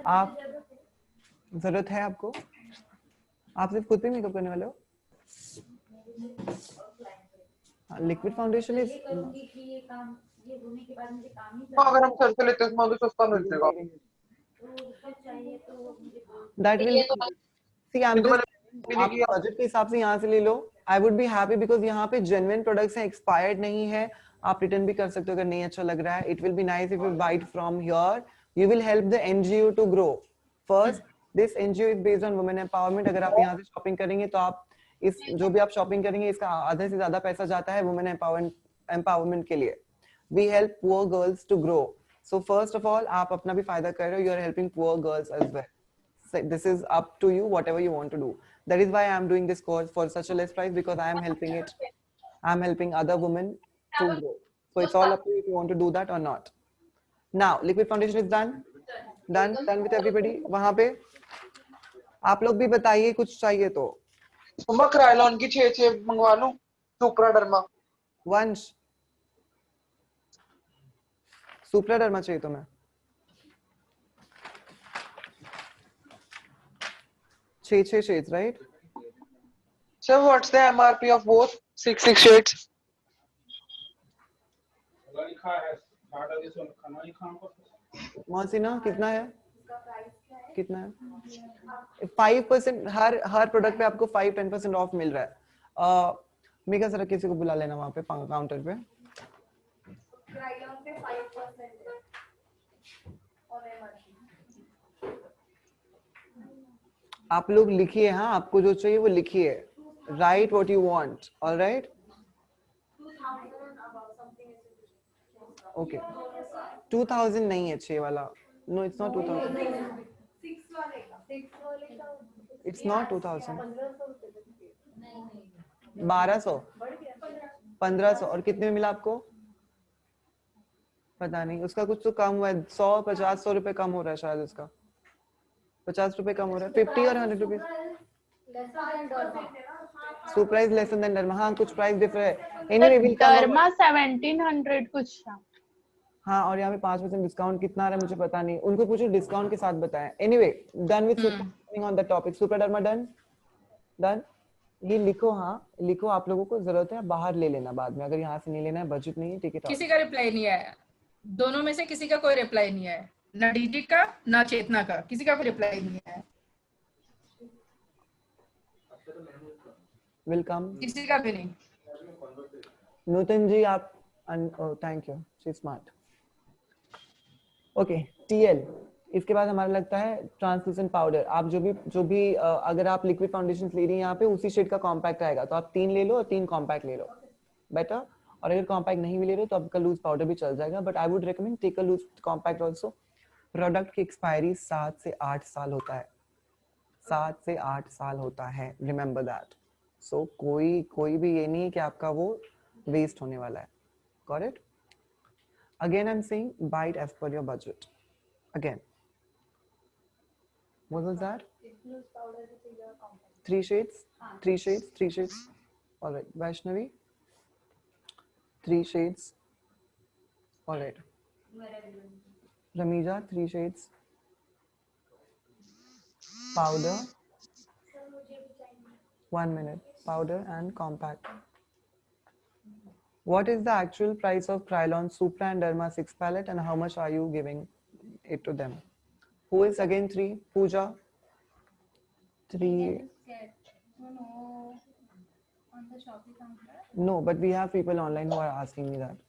आप जरूरत है आपको? आप सिर्फ खुद पे मेकअप करने वाले हो? लिक्विड फाउंडेशन इज अगर हम सर से लेते हैं तो सस्ता मिल जाएगा। That will see I am तो जस्ट मैंने आप बजट के हिसाब से यहाँ से ले लो। I would be happy because यहाँ पे जेन्युइन प्रोडक्ट्स हैं, एक्सपायर्ड नहीं है, आप रिटर्न भी कर सकते हो अगर नहीं अच्छा लग रहा है। It will be nice if you buy it from here, you will help the NGO to grow. First this NGO is based on women empowerment. अगर आप यहाँ से शॉपिंग करेंगे तो आप इस जो भी आप शॉपिंग करेंगे इसका आधे से ज्यादा पैसा जाता है वुमेन एम्पावरमेंट के लिए। We help poor girls to grow. So first of all आप अपना भी फायदा कर रहे हो, you are helping poor girls as well. This is up to you, whatever you want to do. That is why I am doing this course for such a less price, because I am helping it. I am helping other women to grow. So it's all up to you if you want to do that or not. Now, liquid foundation is done. Done with everybody. वहाँ पे आप लोग भी बताइए कुछ चाहिए तो। Krylon की 6 मंगवा लूं, सुप्रा डर्मा। वंश सुप्रा डर्मा चाहिए तुम्हें? 6 shades, right? So what's the MRP of both 6 shades? मौसीना कितना है? कितना है? 5% हर प्रोडक्ट पे आपको 5-10% ऑफ मिल रहा है। मेगा सर किसी को बुला लेना वहां पे काउंटर पे। आप लोग लिखिए, हाँ आपको जो चाहिए वो लिखिए। Write what you want, alright? Okay 2000 नहीं है 6 वाला। No it's not 2000। It's not 2000। 1200 1500 और कितने में मिला आपको? पता नहीं, उसका कुछ तो कम हुआ है, 100-50 रुपए कम हो रहा है शायद उसका। 50 रुपए कम हो रहा है, 50 और 100 rupees. So price less than derma. हाँ कुछ प्राइस डिफर है। Anyway will come. डर्मा 1700 कुछ था। हाँ और यहाँ पे 5% डिस्काउंट कितना आ रहा है मुझे पता नहीं, उनको पूछो डिस्काउंट के साथ बताएं। Anyway done with super on the topic. Super derma done. Done ये लिखो, हाँ लिखो, आप लोगों को जरूरत है बाहर ले लेना बाद में, अगर यहाँ से नहीं लेना है, बजट नहीं है, टिकट। किसी का रिप्लाई नहीं आया, दोनों में से किसी का कोई रिप्लाई नहीं आया, ना डीडी का ना चेतना का, किसी का कोई रिप्लाई नहीं आया। वेलकम। किसी का भी नहीं। नूतन जी आप thank you, she smart. Okay TL. इसके बाद हमारा लगता है ट्रांसलूसेंट पाउडर। आप जो भी अगर आप लिक्विड फाउंडेशन ले रही हैं यहाँ पे उसी शेड का कॉम्पैक्ट आएगा, तो आप 3 ले लो और 3 कॉम्पैक्ट ले लो, बेटर। और अगर कॉम्पैक्ट नहीं भी ले रहे हो तो आपका लूज पाउडर भी चल जाएगा, but I would recommend take a loose compact also. Product की एक्सपायरी 7 से 8 साल होता है, 7 से 8 साल होता है, रिमेंबर दैट। सो कोई भी ये नहीं है कि आपका वो वेस्ट होने वाला है। Got it? Again I am saying buy it as per your budget. Again what was that? 3 shades. 3 shades. All right, Vaishnavi. 3 shades. All right. Ramija, 3 shades. Powder. 1 minute. Powder and compact. What is the actual price of Krylon Supra and Derma 6 palette, and how much are you giving it to them? Who is again 3? Pooja. 3. On the Shopee counter? No, but we have people online who are asking me that.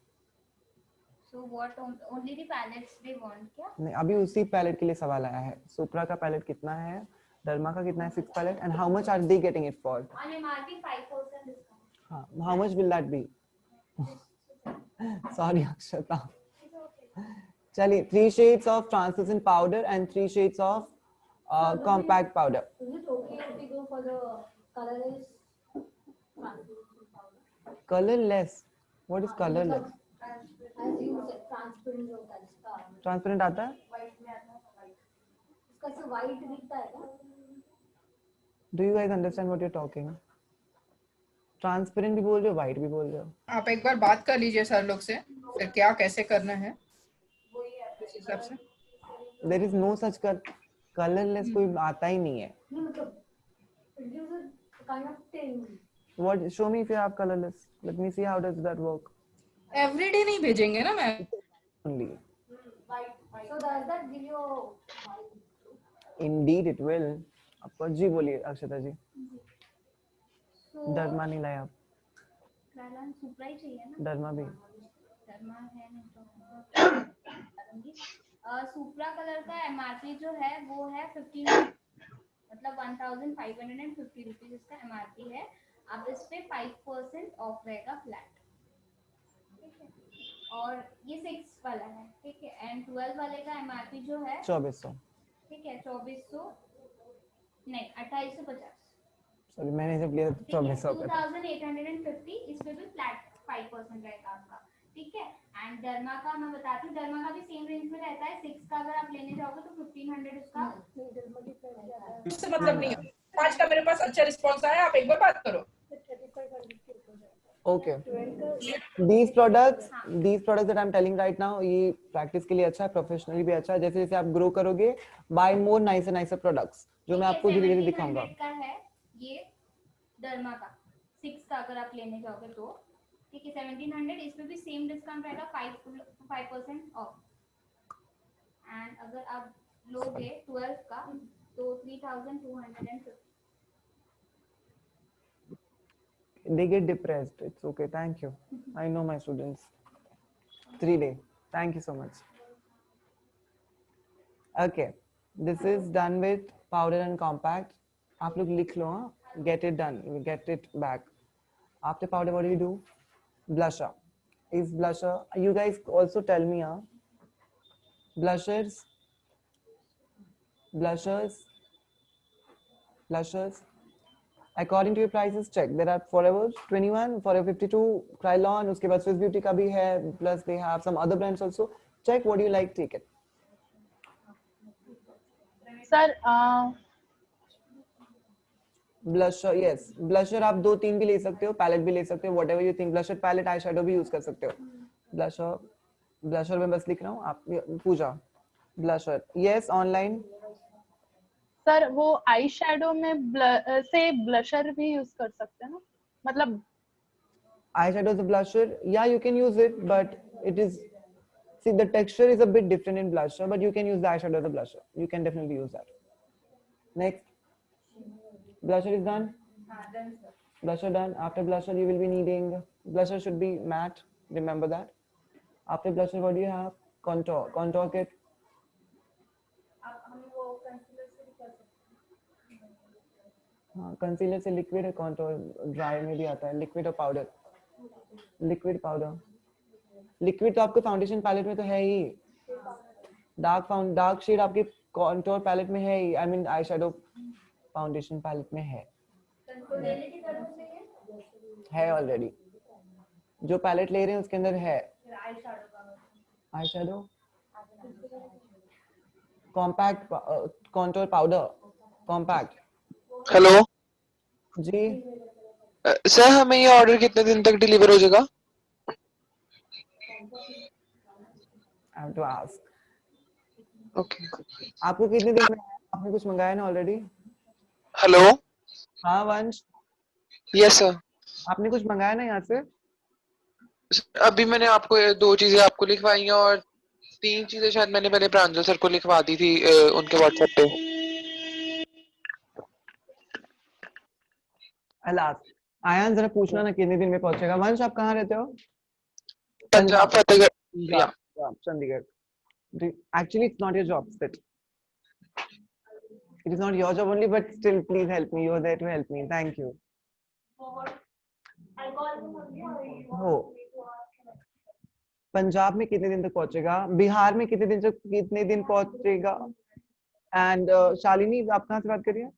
So what only the palettes they want क्या? नहीं, अभी उसी palette के लिए सवाल आया है। सुप्रा का पैलेट कितना है, डर्मा का कितना है 6 palette, and how much are they getting it for? On MRP 5% discount. हाँ, how much will that be? Sorry अक्षता। चलिए 3 shades of translucent powder and 3 shades of compact powder. Is it okay if we go for the colorless translucent powder? Colorless? What is colorless? As you said, transparent होता है इसका। Transparent आता है? White में आता है white. इसका ऐसे white दिखता है क्या? Do you guys understand what you're talking? Transparent भी बोल रहे हो, white भी बोल रहे हो। आप एक बार बात कर लीजिए सर लोग से, फिर क्या कैसे करना है इस हिसाब से। There is no such colourless कोई आता ही नहीं है. नहीं मतलब it gives a kind of tinge. What? Show me if you have colorless. Let me see how does that work. Everyday नहीं भेजेंगे ना ma'am. Only. White. So does that give you white? Indeed, it will. आपको जी बोलिए अक्षता जी. So डरमा नहीं लाए आप. Krylon Supra ही चाहिए ना? डरमा भी. डरमा है नहीं तो करूंगी. सुप्रा कलर का एमआरपी जो है वो है 1500, मतलब 1550 रुपीज इसका एमआरपी है. अब इस पे 5% ऑफ रहेगा फ्लैट. ठीक है. और ये 6 वाला है. ठीक है. एंड 12 वाले का एमआरपी जो है 2400. ठीक है 2400 नहीं 2850. सॉरी मैंने जब लिया ठीक है 2400 का. 2850. इसमें भी फ्लैट 5% रहेगा आपका. ठीक है. एंड डर्मा का मैं बताती हूँ, डर्मा का भी सेम रेंज में रहता है. 6 का अगर आप लेने जाओगे तो 1500 उसका. उससे मतलब नहीं है. आज का मेरे पास अच्छा रिस्पॉन्स आया. आप एक बार बात करो. Okay. These products that I'm telling right now, ये practice के लिए अच्छा है, professionally भी अच्छा है. जैसे जैसे आप grow करोगे, buy more nicer products, जो मैं आपको धीरे धीरे दिखाऊंगा. 1700 का है ये डर्मा का. 6 का अगर आप लेने जाओगे तो ठीक है 1700. इसमें भी सेम डिस्काउंट रहेगा 5% ऑफ. एंड अगर आप लोगे 12 का तो 3250. They get depressed. It's okay. Thank you. I know my students. 3 day. Thank you so much. Okay. This is done with powder and compact. आप लोग लिख लो हाँ. Get it done. You get it back. After powder, what do you do? Blusher. Is blusher? You guys also tell me हाँ. Blushers. According to your prices, check. There are Forever 21, Forever 52, Krylon. उसके बाद Swiss Beauty का भी है. Plus they have some other brands also. Check what you like, take it. Sir Blusher, yes. Blusher आप 2-3 भी ले सकते हो. Palette भी ले सकते हो. Whatever you think. Blusher palette, eyeshadow भी use कर सकते हो. Blusher में बस लिख रहा हूँ. आप पूजा. Blusher. Yes, online. सर वो आई शेडो में से ब्लशर भी यूज कर सकते हैं ना, मतलब Eyeshadow is a blusher. Yeah, you can use it, but it is. See, the texture is a bit different in blusher, but you can use the eyeshadow as a blusher. You can definitely use that. Next. Blusher is done. Blusher done. After blusher, you will be needing. Blusher should be matte. Remember that. After blusher, what do you have? Contour. Contour kit. हाँ concealer से liquid है. Contour dry में भी आता है. Liquid और powder. Liquid तो आपके फाउंडेशन पैलेट में तो है ही. डार्क शेड आपके कॉन्टोर पैलेट में है ही. I mean eye shadow foundation palette में है ऑलरेडी. जो पैलेट ले रहे हैं उसके अंदर है eye shadow compact contour powder compact. Hello जी. सर हमें ये ऑर्डर कितने दिन तक डिलीवर हो जाएगा? I have to ask. Okay. आपको कितने दिन में आपने कुछ मंगाया ना ऑलरेडी? हेलो. हाँ वंश, यस सर. आपने कुछ मंगाया ना यहाँ से? अभी मैंने आपको 2 चीजें आपको लिखवाई हैं और 3 चीजें शायद मैंने पहले प्रांजल सर को लिखवा दी थी उनके व्हाट्सएप पे. अलास आयान जरा पूछना ना कितने दिन में पहुंचेगा. वंश आप कहाँ रहते हो? पंजाब फतेहगढ़. या Chandigarh. Actually, it's not your job, Spit. It is not your job only, but still, please help me. You are there to help me. Thank you. हो. पंजाब में कितने दिन तक पहुंचेगा? बिहार में कितने दिन पहुंचेगा? एंड शालिनी आप कहाँ से बात कर रही हैं?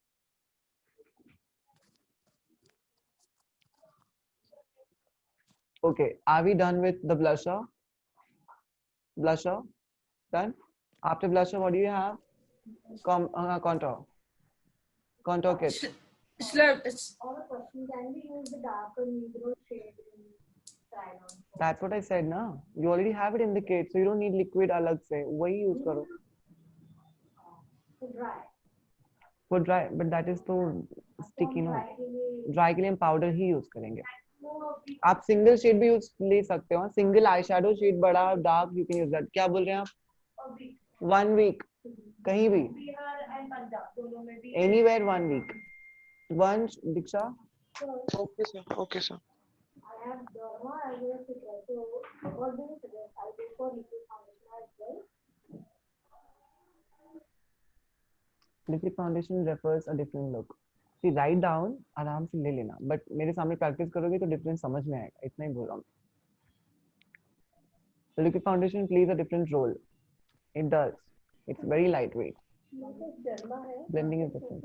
Okay, are we done with the blusher? Done. After blusher, what do you have? Contour kit. Can we use the darker negro shade in Krylon? That's what I said, na. You already have it in the kit, so you don't need liquid अलग से. वही use करो. Dry. For dry, but that is तो sticky no. Dry के लिए हम powder ही use करेंगे. आप single shade भी use ले सकते हो. Single eyeshadow shade बड़ा dark you can use that. क्या बोल रहे हैं आप? 1 week. कहीं भी. Anywhere 1 week. One Diksha. Okay sir, okay sir. Liquid foundation refers a different look. See, write down, आराम से ले लेना. But मेरे सामने practice करोगे तो difference समझ में आएगा. इतना ही बोल रहा हूँ. The liquid foundation plays a different role. It does. It's very lightweight. Blending is different.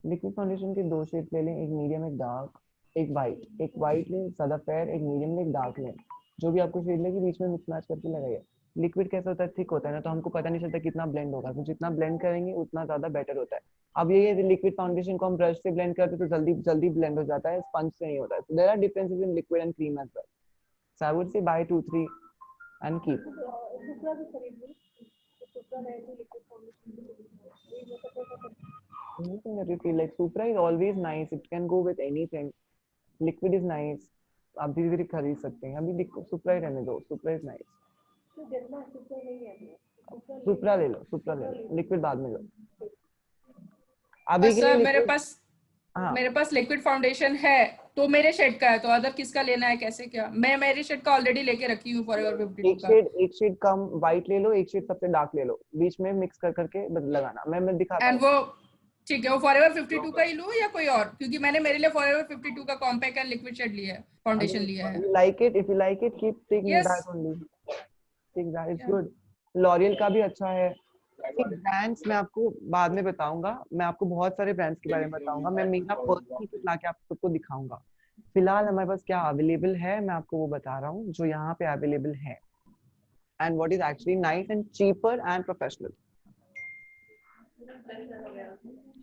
Liquid foundation के दो शेड ले लें, एक मीडियम एक डार्क, एक वाइट लें, ज़्यादा फेयर, एक मीडियम लें, एक डार्क लें. जो भी आपको शेड लगे बीच में मिक्स मैच करके लगाइए. लिक्विड कैसा होता है, थिक होता है ना, तो हमको पता नहीं चलता कितना ब्लेंड होगा. तो जितना ब्लेंड करेंगे उतना ज़्यादा बेटर होता है. अब ये लिक्विड फाउंडेशन को हम ब्रश से ब्लेंड करते तो जल्दी ब्लेंड हो जाता है, स्पंज से नहीं होता है. There are differences in liquid and cream as well. So I would say buy 2-3 and keep. Anything that you feel like. Supra is always nice. It can go with anything. Liquid is nice. आप धीरे धीरे खरीद सकते हैं. अभी Supra ही रहने दो. Supra is nice. Supra ले लो. Liquid बाद में लो. अभी के लिए मेरे पास लिक्विड फाउंडेशन है तो मेरे शेड का है, तो अदर किसका लेना है, कैसे क्या? मैं मेरे शेड का ऑलरेडी लेके रखी हूँ फॉरएवर 52 का. एक शेड कम व्हाइट ले लो, एक शेड सबसे डार्क ले लो, बीच में मिक्स करके लगाना. मैं दिखाता हूँ. एंड वो ठीक है, वो फॉरएवर 52 का ही लूं या कोई और? क्योंकि मैंने मेरे लिए फॉरएवर 52 का कॉम्पैक्ट एंड लिक्विड शेड लिया है, फाउंडेशन लिया है. If you like it, keep taking that only. Take that, it's good. L'Oreal का भी अच्छा है. ब्रांड्स मैं आपको बाद में बताऊंगा. मैं आपको बहुत सारे ब्रांड्स के बारे में बताऊंगा. मैं मेरा पर्सनल किट लाके आप सबको दिखाऊंगा. फिलहाल हमारे पास क्या अवेलेबल है मैं आपको वो बता रहा हूँ जो यहाँ पे अवेलेबल है. And what is actually nice and cheaper and professional.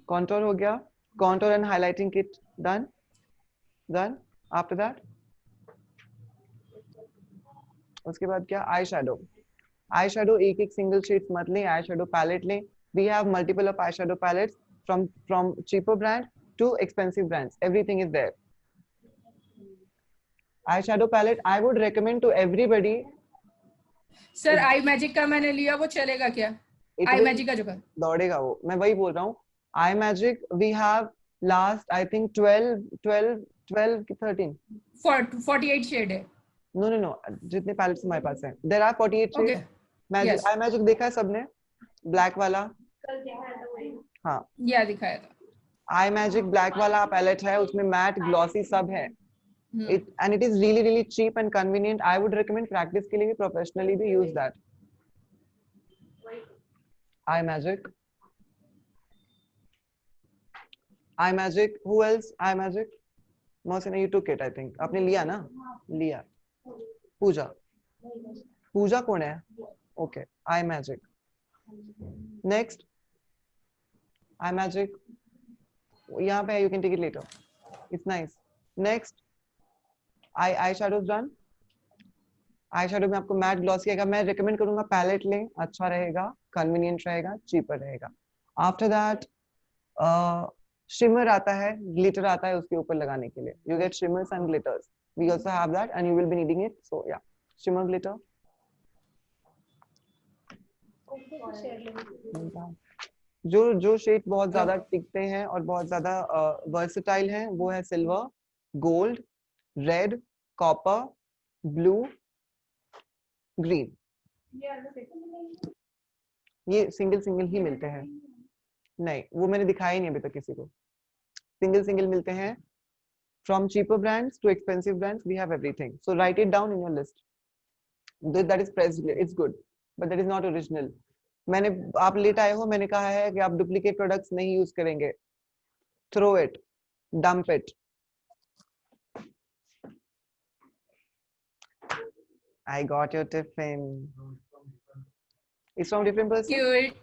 Contour हो गया. Contour and highlighting kit done. After that, उसके बाद क्या? Eyeshadow एक single shade मत लें. Eyeshadow palette लें. We have multiple of eyeshadow palettes from cheaper brand to expensive brands. Everything is there. Eyeshadow palette I would recommend to everybody. Sir I magic का मैंने लिया, वो चलेगा क्या? आई मैजिक का जो कर दौड़ेगा वो. मैं वही बोल रहा हूँ. आई magic we have last I think 12 की 13 48 शेड है. No, जितने पैलेट्स हमारे पास हैं there are 48 Okay. shades. Magic Yes. I magic देखा है सबने, ब्लैक वाला. हाँ, या दिखाया था. आई मैजिक ब्लैक वाला पैलेट है, उसमें मैट ग्लॉसी सब है. It is really cheap and convenient. I would recommend practice के लिए भी, professionally भी use that. I magic. Who else? I magic. Mohsina, you took it I think. आपने लिया ना? लिया. पूजा कौन है? Okay. आई मैजिक. Next. आई मैजिक. यहाँ पे you can take it later. It's nice. Next. I shadows done. Eye shadow में आपको मैट ग्लॉसी आएगा. मैं रिकमेंड करूंगा पैलेट लें, अच्छा रहेगा, कन्वीनियंट रहेगा, चीपर रहेगा. आफ्टर दैट शिमर आता है, ग्लिटर आता है उसके ऊपर लगाने के लिए. You get shimmers and glitters. We also have that and you will be needing it. So yeah, shimmer glitter. जो शेड बहुत ज्यादा टिकते हैं और बहुत ज्यादा वर्सेटाइल हैं वो है silver, gold, red, copper, blue, green. ये सिंगल ही मिलते हैं. नहीं, वो मैंने दिखाया ही नहीं अभी तक किसी को. सिंगल मिलते हैं. From cheaper brands to expensive brands, we have everything. So write it down in your list. That is pressed. It's good, but that is not original. मैंने आप लेट आए हो, मैंने कहा है कि आप डुप्लीकेट प्रोडक्ट्स नहीं यूज करेंगे. Throw it, dump it. I got your tiffin. It's from different person. Cute.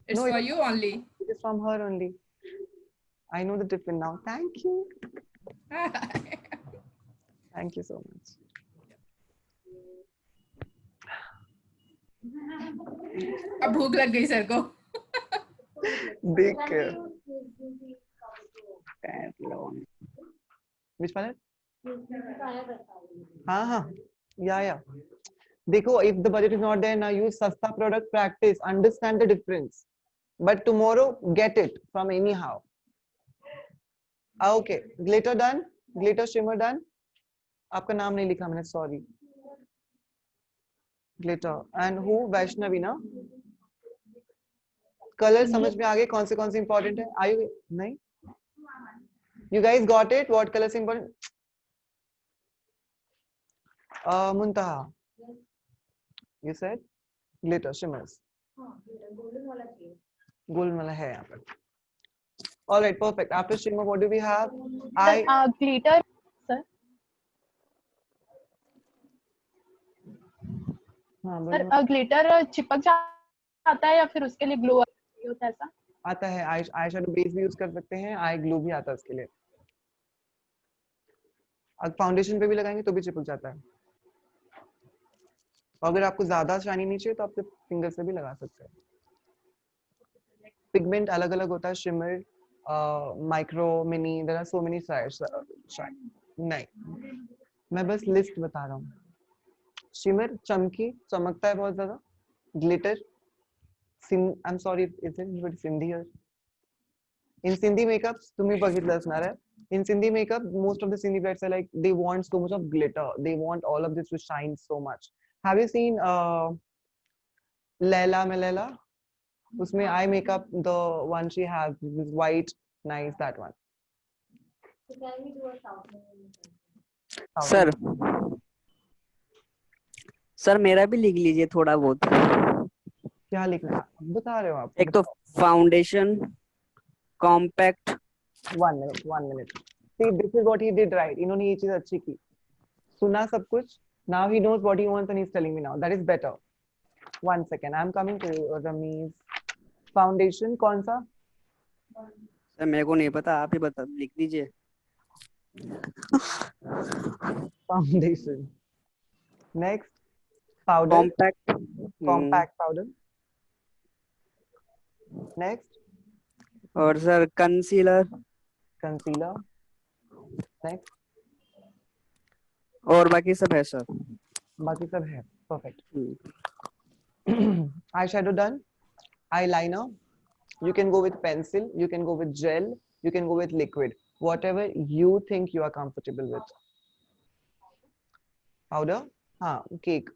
It's No, for you only. It is from her only. I know the tiffin now. Thank you. Thank you so much. अब भूख लग गई sir को। देख के which palette? हाँ हाँ, yeah. देखो, if the budget is not there, now use सस्ता product, practice, understand the difference. But tomorrow, get it from anyhow. Okay, glitter done, glitter shimmer done. आपका नाम नहीं लिखा मैंने, sorry. Glitter and who? Vaishnavi ना? कलर समझ में आ गए कौन से इंपॉर्टेंट है? आयु नहीं? You guys got it? What colors important? Muntaha. You said glitter shimmers. Golden वाला है यहाँ पर. All right, perfect. After shimmer, what do we have? glitter, sir. हाँ, सर ग्लिटर चिपक जाता है या फिर उसके लिए ग्लो होता है ऐसा? आता है. आई शैडो बेस भी यूज कर सकते हैं, आई ग्लू भी आता है उसके लिए. अब फाउंडेशन पे भी लगाएंगे तो भी चिपक जाता है. अगर आपको ज्यादा शाइनी नहीं चाहिए तो आप फिंगर से भी लगा सकते हैं. पिगमेंट अलग अलग होता है, shimmer, micro, mini, there are so many size. नहीं, मैं बस लिस्ट बता रहा हूँ. शिमर चमकता है बहुत ज्यादा. Glitter, I'm sorry if it's but Sindhi here. In Sindhi makeup, तुम्हें बघितलं असणार आहे. In Sindhi makeup, most of the Sindhi brides are like, they want so much of glitter. They want all of this to shine so much. Have you seen Laila Malela? Usme eye makeup, the one she has, this white, nice, that one. Sir sir मेरा भी लिख लीजिए थोड़ा बहुत. क्या लिखना है? बता रहे हो आप? एक तो foundation, compact. One minute. See, this is what he did right. इन्होंने ये चीज अच्छी की. सुना सब कुछ. Now he knows what he wants and he's telling me now. That is better. 1 second. I'm coming to you, Ramesh. Foundation कौन सा? सर मेरे को नहीं पता, आप ही बता, लिख दीजिए. Foundation. Next. Powder. Compact. Compact powder. Next. और सर कंसीलर. Concealer. Next. और बाकी सब है सर. बाकी सब है. Perfect. Eyeshadow done. Eyeliner. You can go with pencil. You can go with gel. You can go with liquid. Whatever you think you are comfortable with. Powder. हाँ, cake.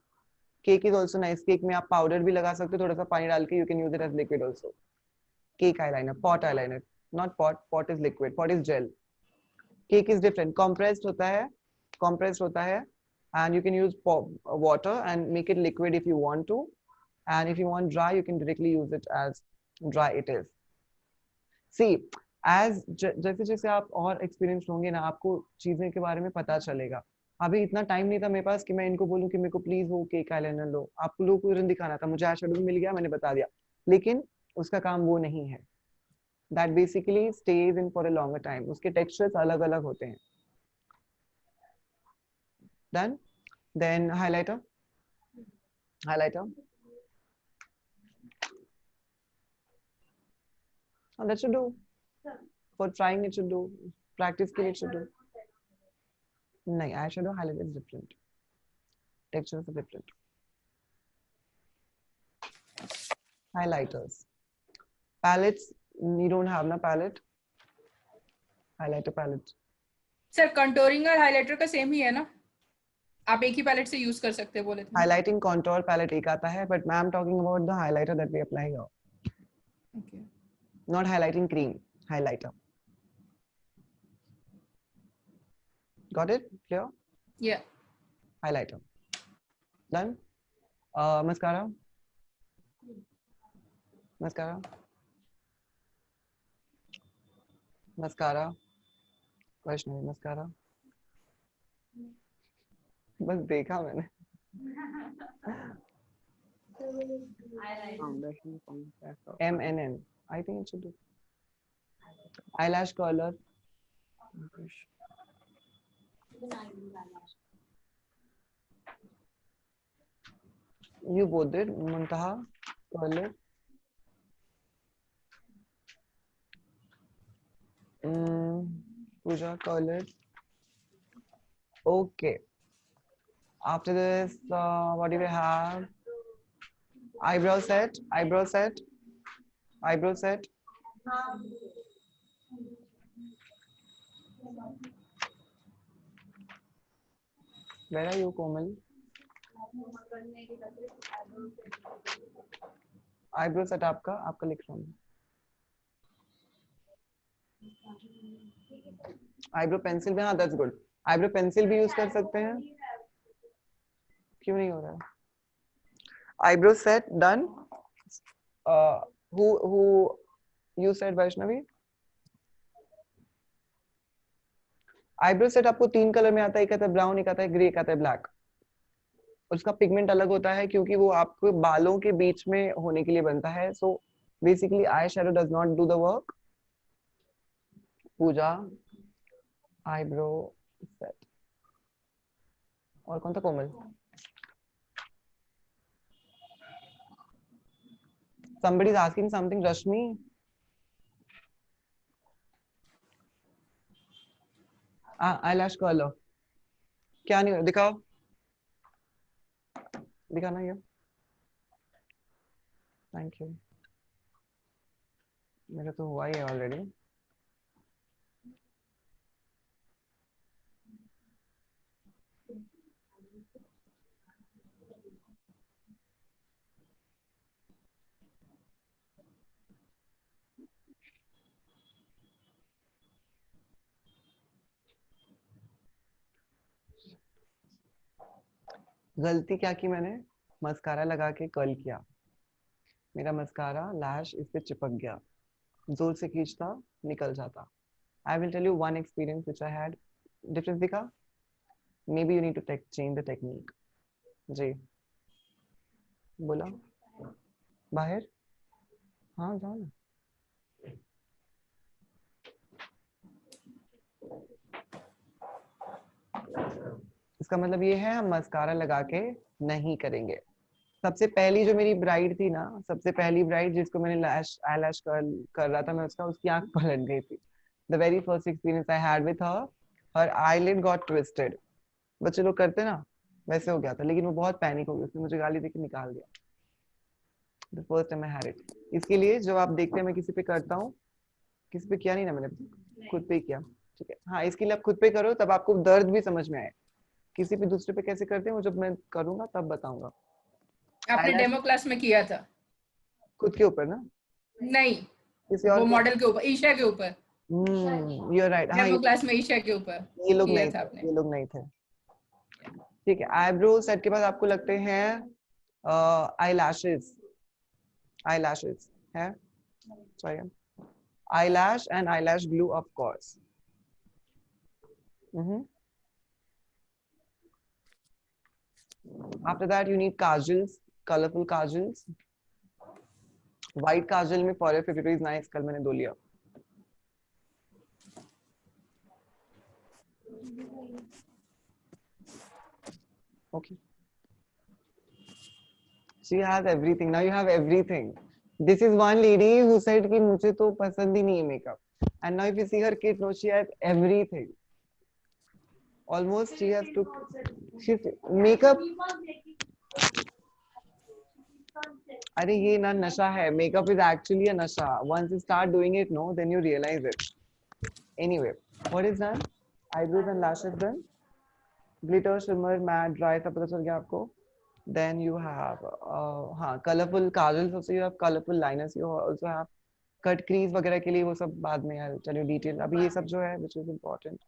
Cake is also nice. Cake में आप powder भी लगा सकते हो, थोड़ा सा पानी डाल के. You can use it as liquid also. Cake eyeliner, pot eyeliner. Not pot. Pot is liquid. Pot is gel. Cake is different. Compressed होता है. And you can use water and make it liquid if you want to. And if you want dry, you can directly use it as dry it is. See, as जैसे आप और experience होंगे ना, आपको चीजें के बारे में पता चलेगा. अभी इतना टाइम नहीं था मेरे पास कि मैं इनको बोलूं कि मेरे को प्लीज वो केक आईलाइनर लो. आपको लोगों को दिखाना था. मुझे आईशैडो भी मिल गया, मैंने बता दिया. लेकिन उसका काम वो नहीं है. That basically stays in for a longer time. उसके textures अलग अलग होते हैं. Done. Then highlighter. Oh, that should do. For trying it should do. Practice के लिए it should do. नहीं, eyeshadow highlighter is different. Textures are different. Highlighters. Palettes. You don't have na palette. Highlighter palette. Sir contouring और highlighter का same ही है ना? आप एक ही palette से यूज कर सकते हैं बोले थे. Highlighting contour palette एक आता है, but I'm talking about the highlighter that we apply here. Okay. Not highlighting cream, highlighter. Got it? Clear? Yeah. Highlighter. Done? Mascara. Vaishnavi mascara. बस देखा मैंने. Foundation, compact. MNN. I think it should do. Eyelash curler. You both did. Muntaha, curl it. Pooja, curl it. Okay. After this, what do we have? Eyebrow set, eyebrow set, eyebrow set. Where are you, Komal? Eyebrow set आपका लिख रहा हूँ. Eyebrow pencil में, हाँ, that's good. Eyebrow pencil भी use कर सकते हैं. क्यों नहीं हो रहा? Eyebrow set done. Who you said Vaishnavi? Eyebrow set आपको 3 कलर में आता है. एक आता है ब्राउन, एक आता है ग्रे, एक आता है ब्लैक. उसका पिगमेंट अलग होता है क्योंकि वो आपके बालों के बीच में होने के लिए बनता है. So basically eye shadow does not do the work. Puja, eyebrow set. और कौन था? कोमल. Somebody is asking something. Rashmi. Eyelash curler. क्या नहीं हो रहा? दिखाओ. दिखाना ये. Thank you. मेरा तो हुआ ही है ऑलरेडी. गलती क्या की मैंने? मस्कारा लगा के कर्ल किया. मेरा मस्कारा लैश इस पे चिपक गया. जोर से खींचता निकल जाता. I will tell you one experience which I had. Difference दिखा? Maybe you need to change the technique. जी. बोला? बाहर? हाँ जाओ ना. इसका मतलब ये है हम मस्कारा लगा के नहीं करेंगे. सबसे पहली जो मेरी ब्राइड थी ना, सबसे पहली ब्राइड जिसको मैंने eyelash कर रहा था मैं उसकी आंख पलट गई थी. The very first experience I had with her, her eyelid got twisted. बच्चे लोग करते ना, वैसे हो गया था. लेकिन वो बहुत पैनिक हो गई. उसने मुझे गाली देके निकाल दिया. The first time I had it. इसके लिए जब आप देखते हैं मैं किसी पे करता हूँ, किसी पे किया नहीं ना मैंने, खुद पे किया. ठीक है. हाँ, इसके लिए आप खुद पे करो तब आपको दर्द भी समझ में आए. किसी पे दूसरे पे कैसे करते हैं वो जब मैं करूंगा तब बताऊंगा. आपने डेमो क्लास में किया था? खुद के ऊपर ना? नहीं, किसी और वो मॉडल के ऊपर, ईशा के ऊपर. You're right. हाँ, डेमो क्लास में ईशा के ऊपर ये लोग किया नहीं था थे. आपने. ये लोग नहीं थे. ठीक है. आईब्रो सेट के बाद आपको लगते हैं eyelashes. Eyelashes है? Sorry. Eyelash and eyelash glue, of course. After that, you need kajals, colorful kajals. White kajal में Forever 52 is nice. कल मैंने 2 लिया. Okay. She has everything. Now you have everything. This is one lady who said कि मुझे तो पसंद ही नहीं है makeup. And now if you see her kit, no, she has everything. Almost she has to. She's makeup. अरे ये ना नशा है. Makeup is actually a nasha. Once you start doing it, no, then you realize it. Anyway, what is done? Eyebrows and lashes done. Glitter, shimmer, matte, dry, सब पता चल गया आपको. Then you have colorful kajals. Also you have colorful liners. You also have cut crease वगैरह के लिए वो सब बाद में. I'll tell you detail. अभी ये सब जो है which is important.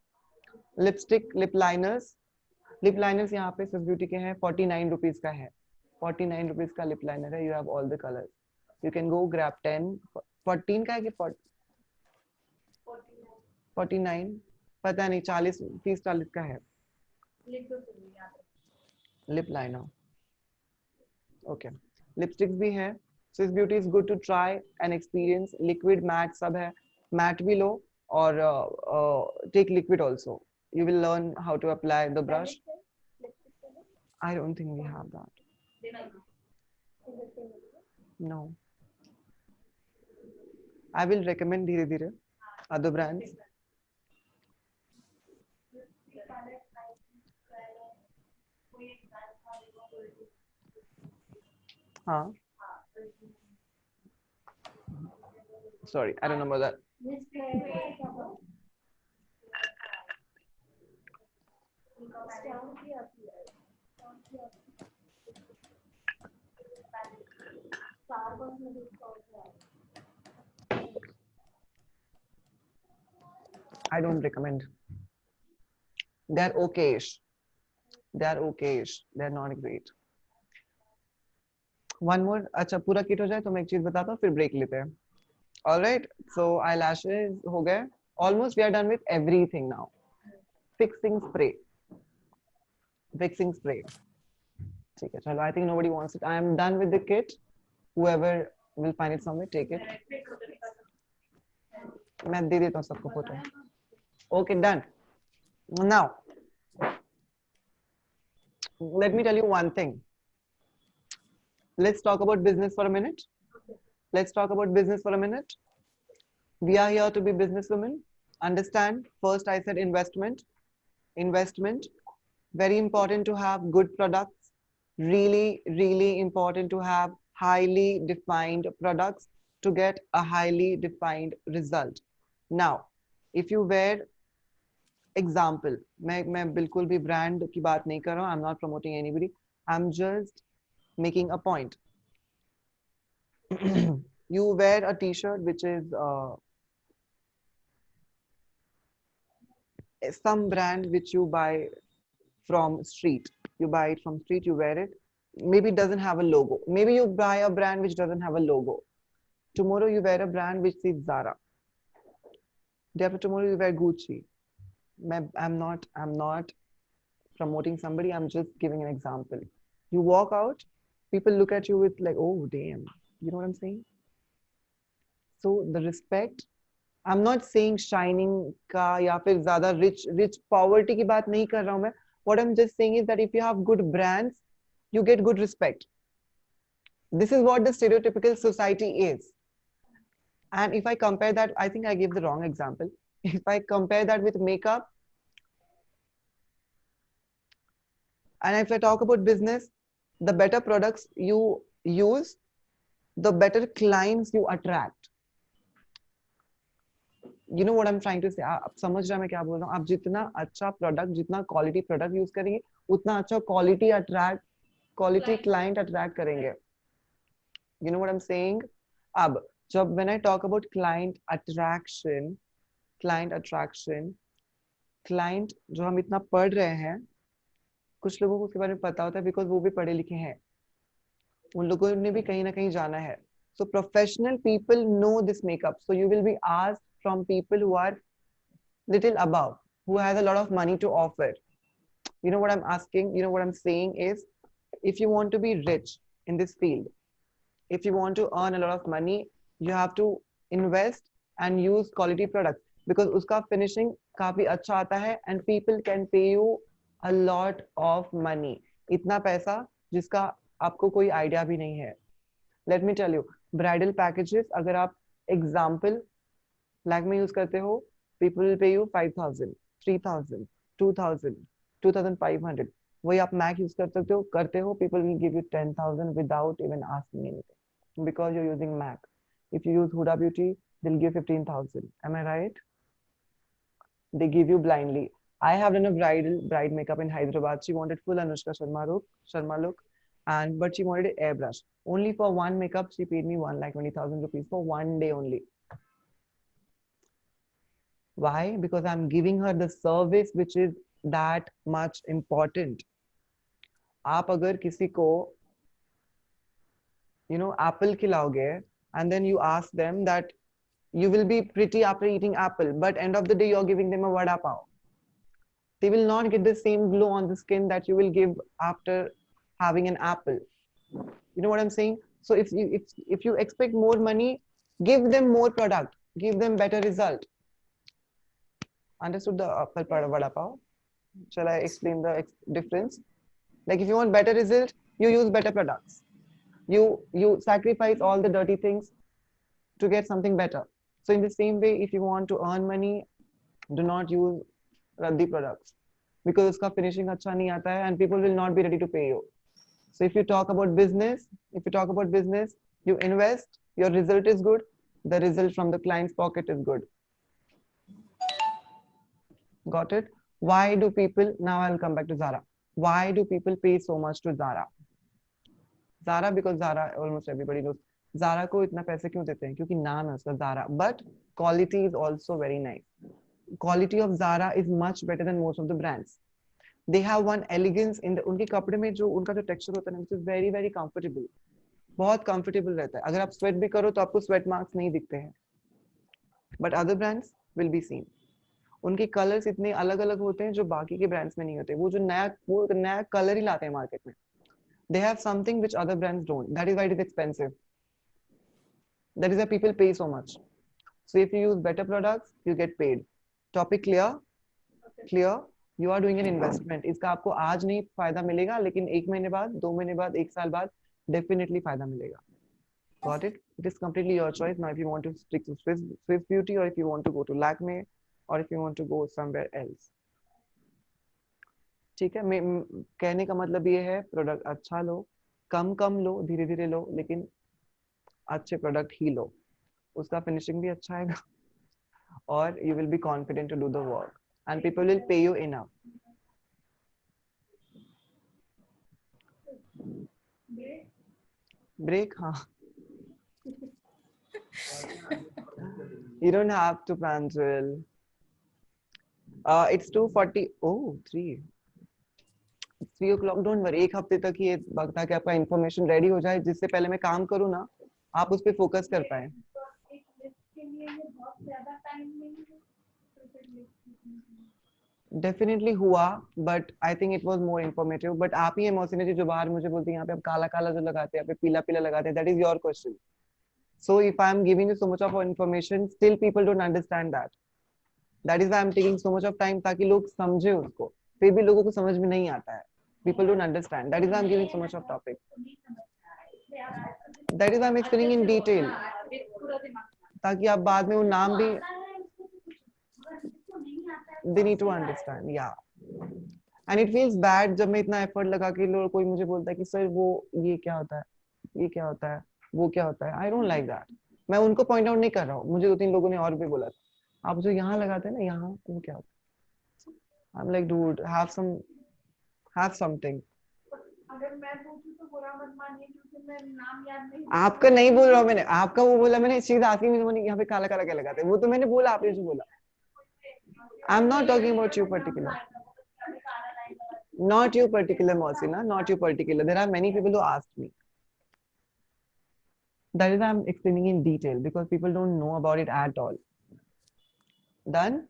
Lipstick, lip liners. Lip liners यहाँ पे Swiss Beauty के हैं. 49 rupees का है. 49 rupees का lip liner है. You have all the colors. You can go grab 10. 14 का है कि 49? पता नहीं. 40, 30, 40 का है. Lip liner. Okay. Lipsticks भी है. Swiss Beauty is good to try and experience. Liquid, matte सब है. Matte भी लो और take liquid also. You will learn how to apply the brush. I don't think we have that. No. I will recommend धीरे धीरे other brands. हाँ. Sorry, I don't know about that. I don't recommend. They're okayish. They're okayish. They're not great. One more. अच्छा पूरा kit हो जाए तो मैं एक चीज बताता हूँ फिर ब्रेक लेते हैं. All right. So eyelashes हो गए. Almost we are done with everything now. Fixing spray. Fixing spray. ठीक है चलो. I think nobody wants it. I am done with the kit. Whoever will find it somewhere, take it. मैं दे देता हूँ सबको photo. Okay, done. Now, let me tell you one thing. Let's talk about business for a minute. Let's talk about business for a minute. We are here to be businesswomen. Understand, first I said investment. Investment. Very important to have good products. Really, really important to have highly defined products to get a highly defined result. Now, if you wear example, मैं बिल्कुल भी brand की बात नहीं कर रहा हूँ. I'm not promoting anybody. I'm just making a point. You wear a t-shirt which is some brand which you buy from street. You buy it from street, you wear it. Maybe it doesn't have a logo. Maybe you buy a brand which doesn't have a logo. Tomorrow you wear a brand which says Zara. Day after tomorrow you wear Gucci. I'm not promoting somebody. I'm just giving an example. You walk out, people look at you with like, oh damn. You know what I'm saying? So the respect. I'm not saying shining का या फिर ज़्यादा rich poverty की बात नहीं कर रहा हूँ मैं. What I'm just saying is that if you have good brands, you get good respect. This is what the stereotypical society is. And if I compare that, I think I gave the wrong example. If I compare that with makeup, and if I talk about business, the better products you use, the better clients you attract. You know what I'm trying to say? आप समझ रहे हैं मैं क्या बोल रहा हूँ? आप जितना अच्छा प्रोडक्ट, जितना क्वालिटी प्रोडक्ट यूज करेंगे, उतना अच्छा क्वालिटी क्लाइंट अट्रैक्ट करेंगे. You know what I'm saying? अब जब when I talk about client attraction, client जो हम इतना पढ़ रहे हैं, कुछ लोगों को उसके बारे में पता होता है because वो भी पढ़े लिखे हैं. उन लोगों ने भी कहीं ना कहीं जाना है. So professional people know this makeup. So you will be asked from people who are little above, who has a lot of money to offer. You know what I'm asking? You know what I'm saying is, if you want to be rich in this field, if you want to earn a lot of money, you have to invest and use quality products because उसका finishing काफी अच्छा आता है and people can pay you a lot of money. इतना पैसा जिसका आपको कोई आइडिया भी नहीं है. Let me tell you, bridal packages, अगर आप example Lakme use करते हो, people will pay you 5,000, 3,000, 2,000, 2,500. वही आप MAC use करते हो, people will give you 10,000 without even asking anything because you're using MAC. If you use Huda Beauty, they'll give 15,000. Am I right? They give you blindly. I have done a bride makeup in Hyderabad. She wanted full Anushka Sharma look, but she wanted an airbrush. Only for one makeup, she paid me 1,20,000 rupees for one day only. Why? Because I'm giving her the service which is that much important. आप अगर किसी को apple खिलाओगे and then you ask them that you will be pretty after eating apple, but end of the day you're giving them a vada pav. They will not get the same glow on the skin that you will give after having an apple. You know what I'm saying? So if you expect more money, give them more product, give them better result. Understood the apple vada pav? Shall I explain the difference? Like if you want better result, you use better products. You sacrifice all the dirty things to get something better. So in the same way, if you want to earn money, do not use Raddi products because uska finishing अच्छा नहीं आता है and people will not be ready to pay you. So if you talk about business, you invest, your result is good, the result from the client's pocket is good. Got it? Why do people, now I'll come back to Zara. Why do people pay so much to Zara? Zara, because Zara, almost everybody knows. Zara को इतना पैसे क्यों देते हैं? क्योंकि नाम है उसका Zara. But quality is also very nice. Quality of Zara is much better than most of the brands. They have one elegance in the उनके कपड़े में जो उनका जो texture होता है ना, which is very very comfortable. बहुत comfortable रहता है. अगर आप sweat भी करो तो आपको sweat marks नहीं दिखते हैं. But other brands will be seen. उनके कलर्स इतने अलग अलग होते हैं जो बाकी के ब्रांड्स में नहीं होते. वो नया कलर ही लाते हैं मार्केट में. They have something which other brands don't. That is why it is expensive. That is why people pay so much. So if you use better products, you get paid. Topic clear? Clear? You are doing an investment. इसका आपको आज नहीं फायदा मिलेगा, लेकिन 1 महीने बाद, 2 महीने बाद, 1 साल बाद definitely फायदा मिलेगा. Got it? It is completely your choice. Now if you want to stick to Swiss Beauty, or if you want to go to Lakme, or if you want to go somewhere else. ठीक है, मैं कहने का मतलब ये है, product अच्छा लो, कम लो, धीरे धीरे लो, लेकिन अच्छे प्रोडक्ट ही लो. उसका फिनिशिंग भी अच्छा आएगा और you will be confident to do the work and people will pay you enough. Break, हाँ. You don't have to, Pranjal. It's 2:40. Oh, 3. 3 o'clock. Don't worry. एक हफ्ते तक ये वक्त है कि आपका इंफॉर्मेशन रेडी हो जाए, जिससे पहले मैं काम करूँ ना, आप उस पर फोकस कर पाए. डेफिनेटली हुआ, but I think it was more informative. But आप ही इमोशनली जो बाहर मुझे बोलते हैं यहाँ पे आप काला काला जो लगाते हैं, यहाँ पे पीला पीला लगाते हैं, that is your question. So if I am giving you so much of information, still people don't understand that. That is why I am taking so much of time, ताकि लोग समझे उसको. फिर भी लोगों को समझ में नहीं आता है. People don't understand. That is why I'm giving so much of topic. That is why I'm explaining in detail. ताकि आप बाद में वो नाम भी they need to understand. Yeah. And it feels bad जब मैं इतना effort लगा के लोग कोई मुझे बोलता है कि सर वो ये क्या होता है, ये क्या होता है, वो क्या होता है. I don't like that. मैं उनको point out नहीं कर रहा हूँ. मुझे 2-3 लोगों ने और भी बोला था, आप जो यहाँ लगाते हैं ना, यहाँ वो क्या होता है. I'm like, dude, have something. अगर मैं पूछूं तो बुरा मत मानिए, क्योंकि मैं नाम याद नहीं. आपका नहीं बोल रहा हूँ मैंने, आपका वो बोला मैंने. चीज आती है यहाँ पे काला काला क्या लगाते हैं, वो तो मैंने बोला, आपने जो बोला. I am not talking about you particular. Not you particular, Mosina, not you particular. There are many people who asked me. That is why I'm explaining in detail, because people don't know about it at all. Done?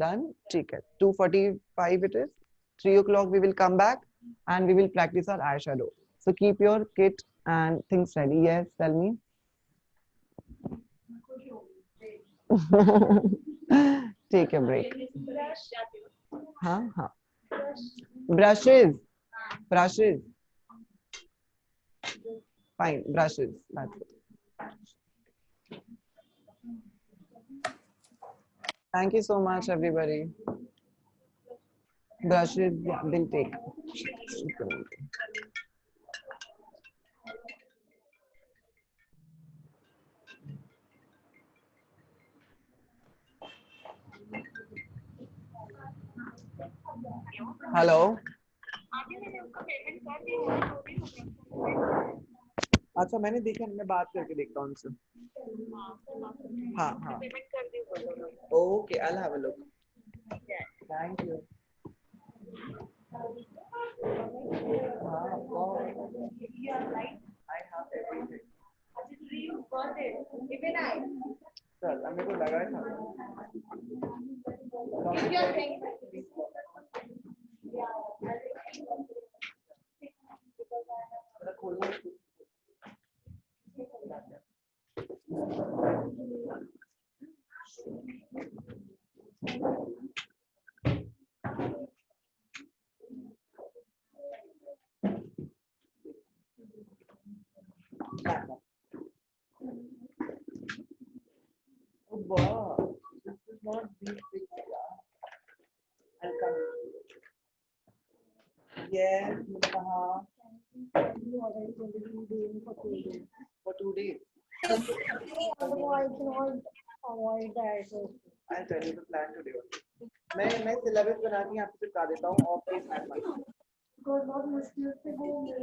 Done? ठीक है. 2:45 it is. 3 o'clock we will come back and we will practice our eyeshadow. So keep your kit and things ready. Yes, tell me. Take a break. हाँ हाँ. Brushes. Fine, brushes. That's it. Thank you so much, everybody. Brushes, yeah, they'll take. Hello. अच्छा, मैंने देखा, मैं बात करके देखता हूँ उनसे. हाँ हाँ. Okay, I'll have a look. Thank you. I have everything. Sir, मेरे को लगा था. Wow, this is not deep fix. I'll come. Yes, Muntaha. For 2 days. I'll tell you the plan today. मैं syllabus बना के आपको चिपका देता हूँ ऑफ पेज मैथ बहुत मुश्किल से वो मेरा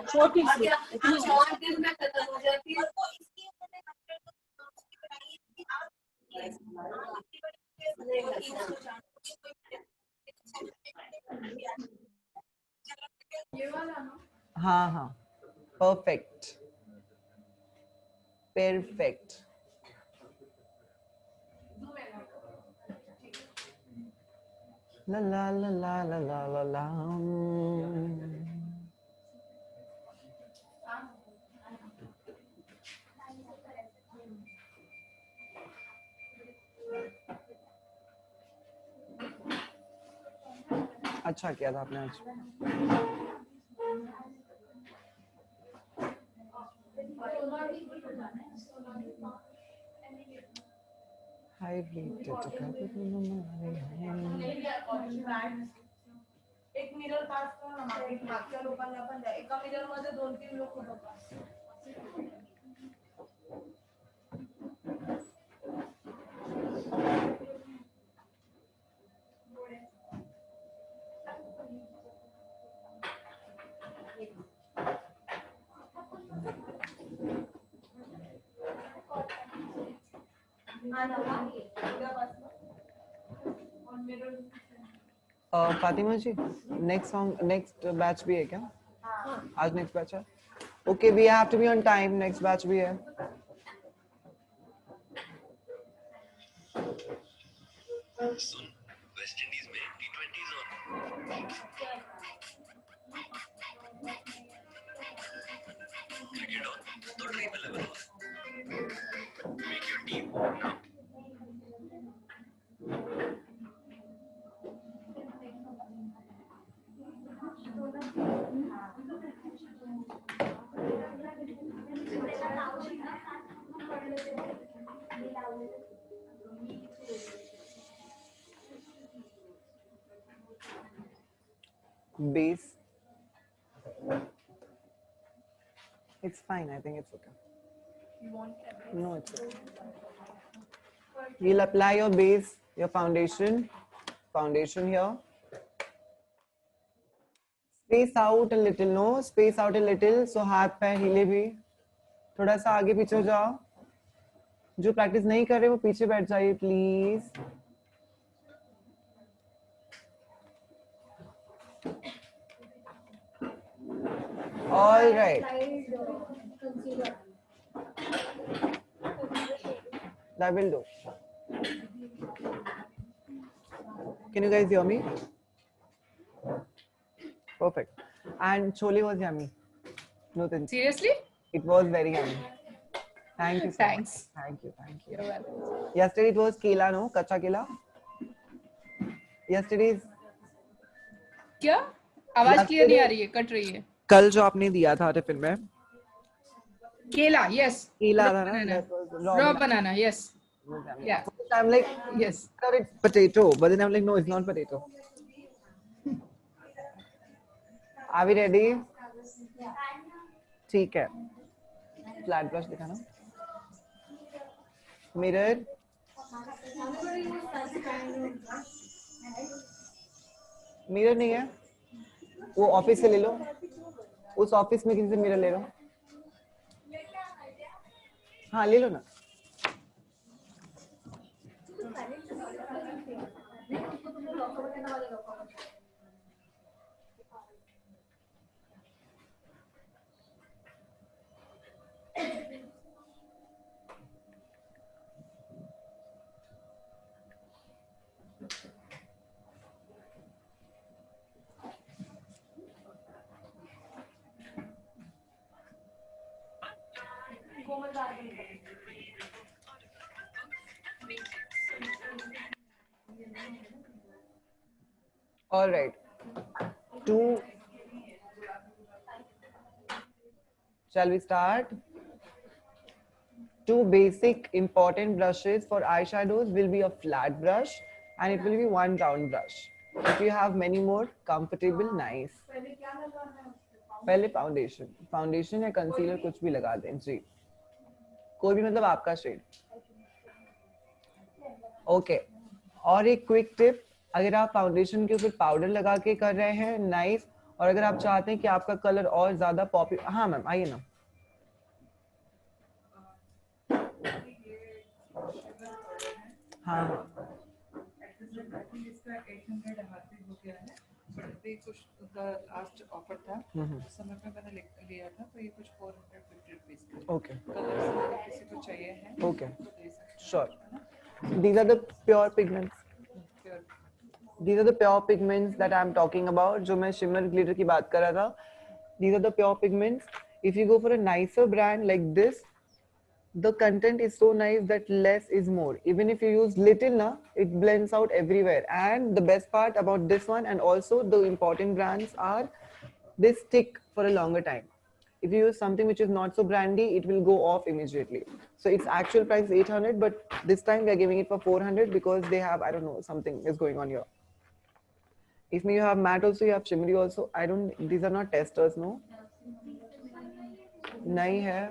छोटी सी इतनी 4 दिन में खत्म हो जाती है। हाँ हाँ perfect perfect la la la la la la la la अच्छा किया था आपने आज एक मिरर पास कर ना मागच्या लोकांना पण द्या एका मिरर मध्ये 2-3 लोक बघा फातिमा जी नेक्स्ट बैच भी है क्या आज नेक्स्ट बैच है okay we have to be on time next batch भी है वेस्ट इंडीज में T20s on क्रिकेट ऑन तो dream 11 on make your team now base it's fine I think it's okay no it's okay you'll apply your base your foundation here space out a little no space out a little so हाथ पैर हिले भी थोड़ा सा आगे पीछे हो जाओ जो प्रैक्टिस नहीं कर रहे वो पीछे बैठ जाइए please all right that will do can you guys hear me perfect and chole was yummy Nutin Seriously? it was very yummy thank you so Thanks. much. thank you You're welcome. yesterday it was kela no kacha kela yesterday's क्या आवाज clear नहीं आ रही है cut रही है कल जो आपने दिया था टिफिन में केला यस केला था ना banana. raw raw banana. banana yes yeah First I'm like yes it's potato but then I'm like no it's not potato are we ready ठीक है फ्लैट ब्रश दिखाना मिरर मिरर नहीं है वो ऑफिस से ले लो उस ऑफिस में किसी से मिरर ले लो हाँ ले लो ना All right. Shall we start? Two basic important brushes for eyeshadows will be a flat brush and it will be one round brush. If you have many more, comfortable, nice. पहले foundation या concealer कुछ भी लगा दें जी, कोई भी मतलब आपका शेड. ओके. और एक क्विक टिप, अगर आप फाउंडेशन के ऊपर पाउडर लगा के कर रहे हैं, नाइस. और अगर आप चाहते हैं कि आपका कलर और ज्यादा पॉपुलर, हाँ मैम आइए ना. हाँ इसका 800 हाथी हो गया है, बट अभी कुछ लास्ट ऑफर था उस समय पे मैंने लिया था, तो ये कुछ 450 रुपीस का. ओके कलर किसी को चाहिए है ओके तो दे सकते हैं. Sure. These are the pure pigments. Pure. These are the pure pigments that I am talking about. जो मैं shimmer glitter की बात कर रहा था. These are the pure pigments. If you go for a nicer brand like this, the content is so nice that less is more. Even if you use little, na, it blends out everywhere. And the best part about this one, and also the important brands, are they stick for a longer time. If you use something which is not so brandy, it will go off immediately. So its actual price is 800, but this time we are giving it for 400 because they have, I don't know, something is going on here. If you have matte also, you have shimmery also. I don't, these are not testers, no? नहीं है.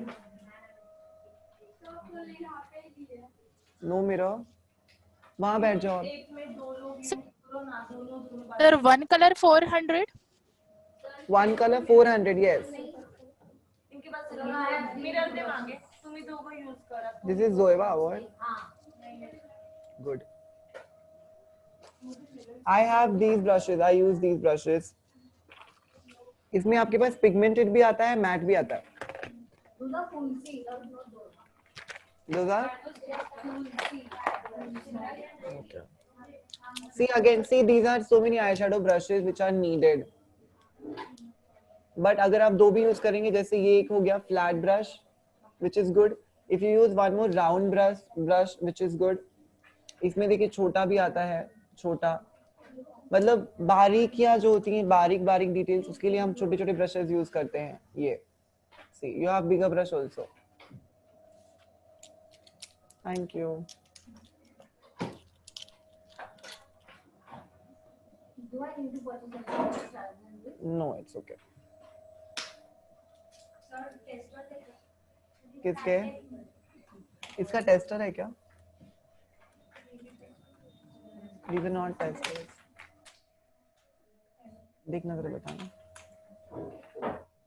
No mirror. वहाँ बैठ जाओ. Sir, one color 400. One color 400, yes. इनके पास mirror दे मांगे, तुम्ही दोघं use करा. This is Zoeva award. Good. I have these brushes. I use these brushes. इसमें आपके पास pigmented भी आता है, matte भी आता है. Those are? Okay. See again, see these are so many eyeshadow brushes which are needed. But अगर आप दो भी use करेंगे, जैसे ये एक हो गया flat brush, which is good. If you use one more round brush, which is good. इसमें देखिए छोटा भी आता है, छोटा. मतलब बारीकियां जो होती हैं, बारीक डिटेल्स, उसके लिए हम छोटे-छोटे ब्रशेस यूज करते हैं. ये. See, you have bigger brush also. Thank you. Do I need to purchase anything? No, it's okay. किसके? इसका टेस्टर है क्या? These are not testers. देखना जरा बताना.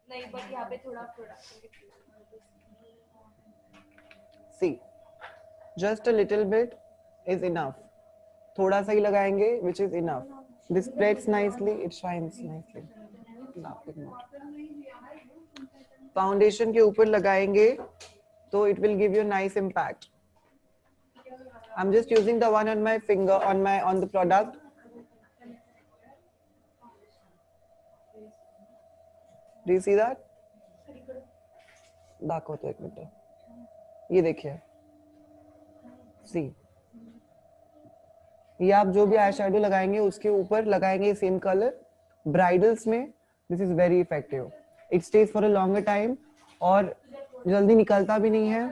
नहीं, बट यहाँ पे थोड़ा product. See, just a little bit is enough. थोड़ा सा ही लगाएंगे, which is enough. This spreads nicely, it shines nicely. Foundation के ऊपर लगाएंगे, तो it will give you a nice impact. I'm just using the one on my finger, on the product. Do you see that? दाखवतो एक minute. ये देखिए. See. ये आप जो भी आई शेडो लगाएंगे उसके ऊपर लगाएंगे सेम कलर. ब्राइडल्स में this is very effective. It stays for a longer time और जल्दी निकलता भी नहीं है.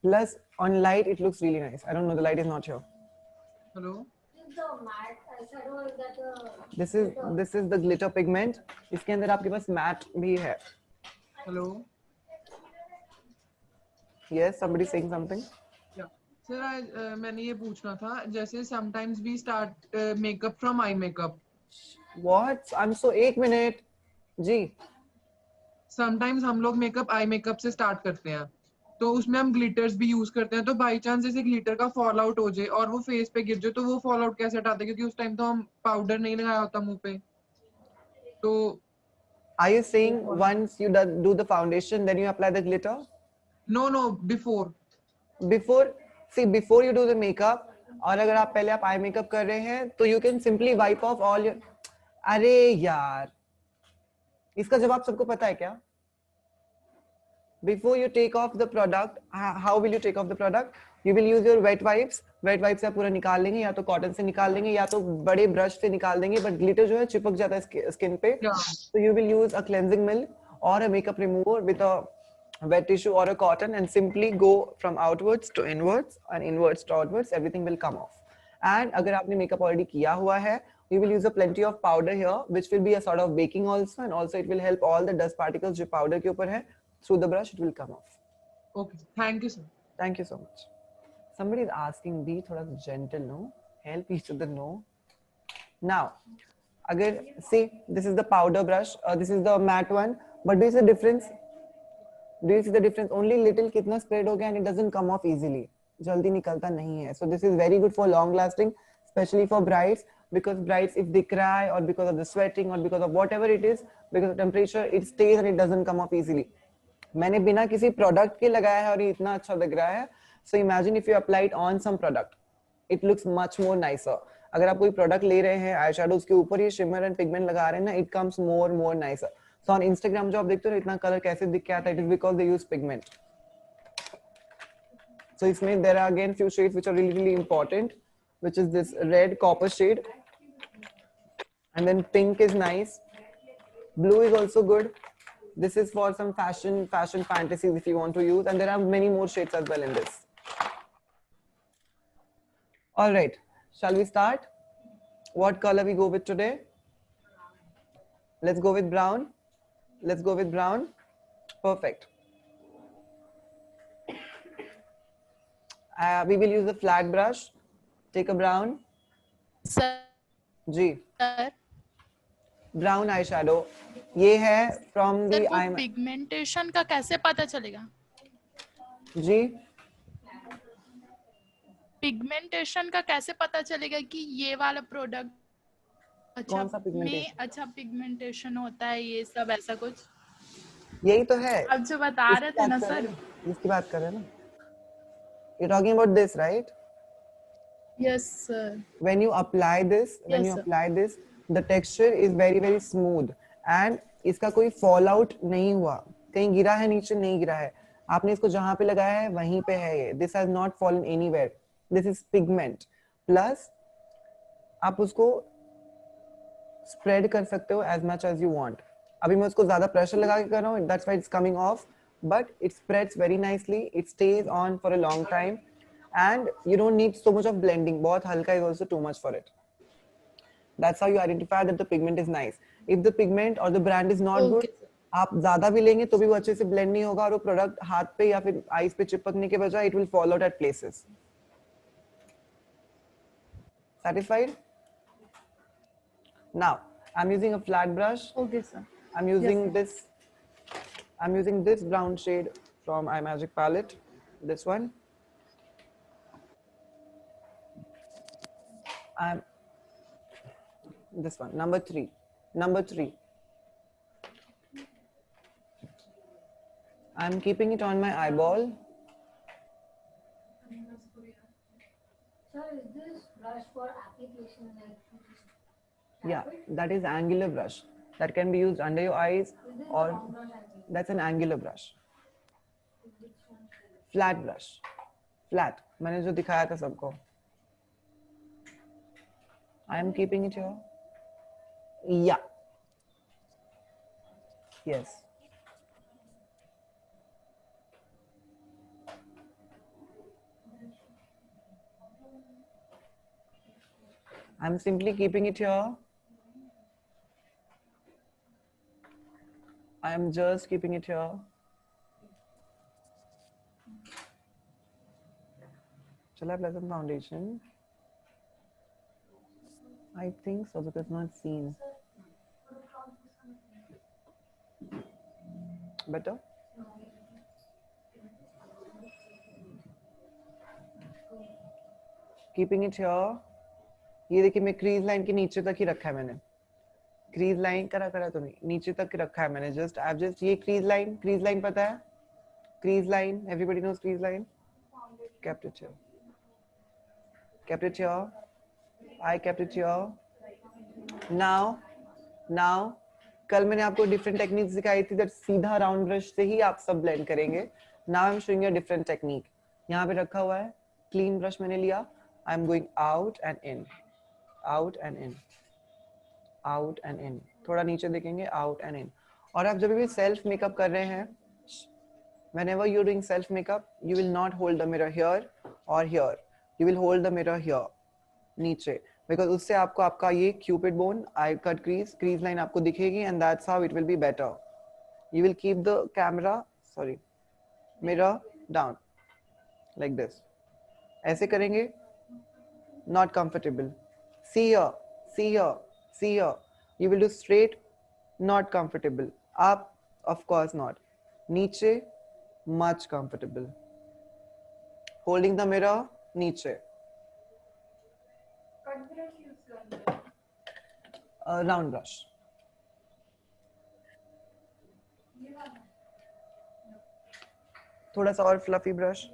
Plus on light it looks really nice. I don't know, the light is not here. Hello. This is the glitter pigment. इसके अंदर आपके पास मैट भी है. Hello. Yes, somebody saying something. Sir मैंने ये पूछना था, जैसे sometimes we start makeup from eye makeup. What? I am so, एक मिनट जी. समटाइम्स हम लोग मेकअप आई मेकअप से स्टार्ट करते हैं, तो उसमें हम ग्लिटर्स भी यूज करते हैं. तो बाई चांस जैसे ग्लिटर का फॉल आउट हो जाए और वो फेस पे गिर जाए, तो वो फॉल आउट कैसे हटाते हैं, क्योंकि उस टाइम तो हम पाउडर नहीं लगाया होता मुंह पे. तो Are you saying once you do the foundation then you apply the glitter? no, before. Before you do the makeup, और अगर आप पहले आई मेकअप कर रहे हैं तो you can simply wipe off all your. अरे यार, इसका जवाब सबको पता है क्या? before you take off the product, how will you take off the product? You will use your wet wipes. Wet wipes से आप पूरा निकाल लेंगे, या तो कॉटन से निकाल लेंगे या तो बड़े ब्रश से निकाल देंगे, बट ग्लिटर जो है चिपक जाता है स्किन पे. Yeah. So you will use a cleansing milk or a makeup remover with a wet tissue or a cotton and simply go from outwards to inwards and inwards to outwards. Everything will come off. And अगर आपने makeup already किया हुआ है, you will use a plenty of powder here, which will be a sort of baking also, and also it will help all the dust particles जो powder के ऊपर है, through the brush it will come off. Okay. Thank you, sir. Thank you so much. Somebody is asking, be थोड़ा gentle, no? Help each other, no? Now, अगर see, this is the powder brush, this is the matte one, but do you see the difference? Do you see the difference? Only little कितना spread हो गया and it doesn't come off easily. जल्दी निकलता नहीं है. So this is very good for long lasting, especially for brides, because brides if they cry or because of the sweating or because of whatever it is, because of temperature, it stays and it doesn't come off easily. मैंने बिना किसी product के लगाया है और ये इतना अच्छा लग रहा है. So imagine if you apply it on some product, it looks much more nicer. अगर आप कोई product ले रहे हैं, eye shadows के ऊपर ये shimmer and pigment लगा रहे हैं ना, it comes more nicer. So on Instagram जो आप देखते हो इतना कलर कैसे दिख के आता है, it is because they use pigment. So इसमें there are again few shades which are really important, which is this red copper shade, and then pink is nice, blue is also good. This is for some fashion fantasies if you want to use, and there are many more shades as well in this. All right, shall we start? What color we go with today? Let's go with brown. Let's go with brown. Perfect. We will use a flat brush. Take a brown. Sir ji. Brown eyeshadow. ये है from the sir eye. वो pigmentation का कैसे पता चलेगा? जी. Pigmentation का कैसे पता चलेगा कि ये वाला प्रोडक्ट अच्छा कौन सा pigmentation? में अच्छा पिगमेंटेशन होता है, ये सब ऐसा कुछ? यही तो है. आप जो बता रहे थे ना सर. इसकी बात कर रहे हैं ना. You're talking about this, right? Yes sir. When you apply this, the texture is very smooth and इसका कोई fallout नहीं हुआ. कहीं गिरा है नीचे, नहीं गिरा है. आपने इसको जहां पे लगाया है वहीं पे है ये. This has not fallen anywhere. This is pigment. Plus आप उसको spread कर सकते हो as much as you want. अभी मैं उसको ज्यादा pressure लगा के कर रहा हूँ. That's why it's coming off. But it spreads very nicely. It stays on for a long time. And you don't need so much of blending. बहुत हल्का is also too much for it. That's how you identify that the pigment is nice. If the pigment or the brand is not good, आप ज़्यादा भी लेंगे तो भी वो अच्छे से blend नहीं होगा और वो product हाथ पे या फिर eyes पे चिपकने के बजाय it will fall out at places. Satisfied? Now, I'm using a flat brush. Okay sir. I'm using this brown shade from iMagic palette. This one. This one, number three. I'm keeping it on my eyeball. Sir, is this brush for application like? Yeah, that is angular brush. That can be used under your eyes or that's an angular brush. Flat brush. Flat. मैंने जो दिखाया था सबको. I am keeping it here. Yeah. Yes. I'm simply keeping it here. I am just keeping it here. Shall I apply some foundation? I think so because not seen. Better? Keeping it here. ये देखिए मैं crease line के नीचे तक ही रखा है मैंने. Crease line करा तो नहीं, नीचे तक रखा है मैंने. जस्ट ये क्रीज लाइन पता है? Crease line, everybody knows crease line. Kept it here. I kept it here. Now कल मैंने आपको डिफरेंट टेक्निक सिखाई थी, दैट सीधा राउंड ब्रश से ही आप सब ब्लेंड करेंगे. Now I am showing you different technique. यहाँ पे रखा हुआ है क्लीन ब्रश मैंने लिया. I am going out and in, out and in, out and in. थोड़ा नीचे देखेंगे, आउट एंड इन. और आप जब भी सेल्फ मेकअप कर रहे हैं, whenever you're doing self makeup, you will not hold the mirror here or here. You will hold the mirror here, नीचे, because उससे आपको आपका ये cupid bone, eye cut crease, crease line आपको दिखेगी, and that's how it will be better. You will keep the camera, mirror down like this. ऐसे करेंगे, not comfortable. See here, see here, see here. You will do straight, not comfortable. Up, of course not. नीचे, much comfortable. Holding the mirror, नीचे. Round brush. थोड़ा सा और fluffy brush.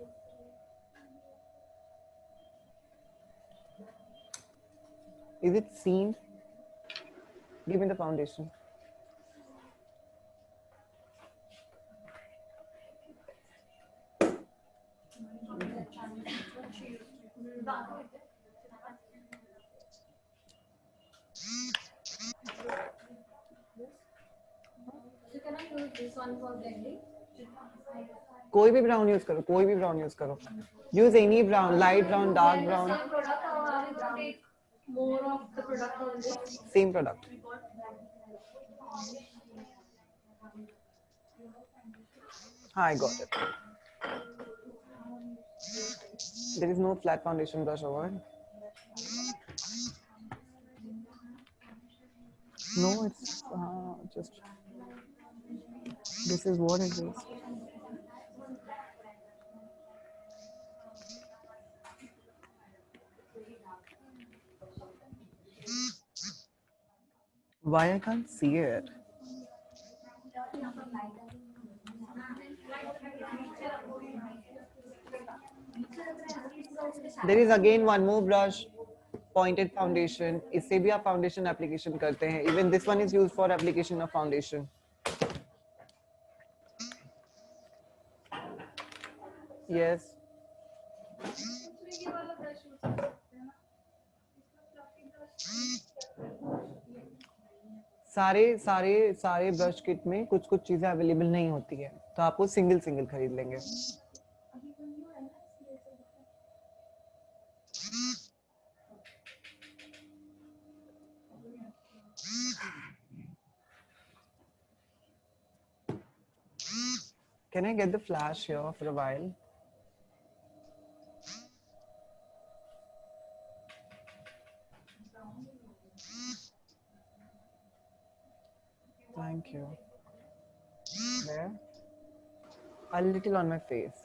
Is it seen? Give me the foundation. कोई भी brown use करो, कोई भी ब्राउन यूज करो. Use any brown, light brown, dark brown. Same product. हाँ, I got it. There is no flat foundation brush over. No, it's just. This is what it is. Why I can't see it? There is again one more brush, pointed foundation. इससे भी आप foundation application करते हैं. Even this one is used for application of foundation. Yes. सारे brush kit में कुछ चीजें available नहीं होती है, तो आपको सिंगल खरीद लेंगे. Can I get the flash here for a while? Thank you. There. A little on my face.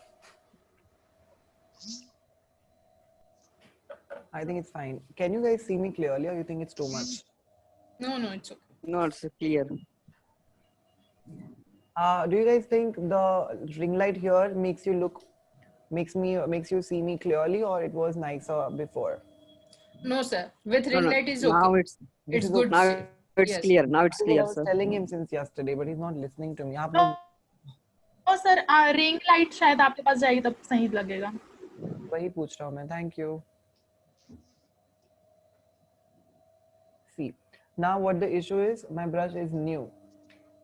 I think it's fine. Can you guys see me clearly, or you think it's too much? No, it's okay. No, it's clear. Do you guys think the ring light here makes you see me clearly, or it was nicer before? No, sir. With ring light is okay. Now It's good. Now it's Yes. clear. Now it's I clear, was sir. telling him since yesterday, but he's not listening to me. आप तो लोग sir ring light शायद आपके पास जाएगी तब सही लगेगा. वही पूछ रहा हूँ मैं. Thank you. See, now what the issue is, my brush is new.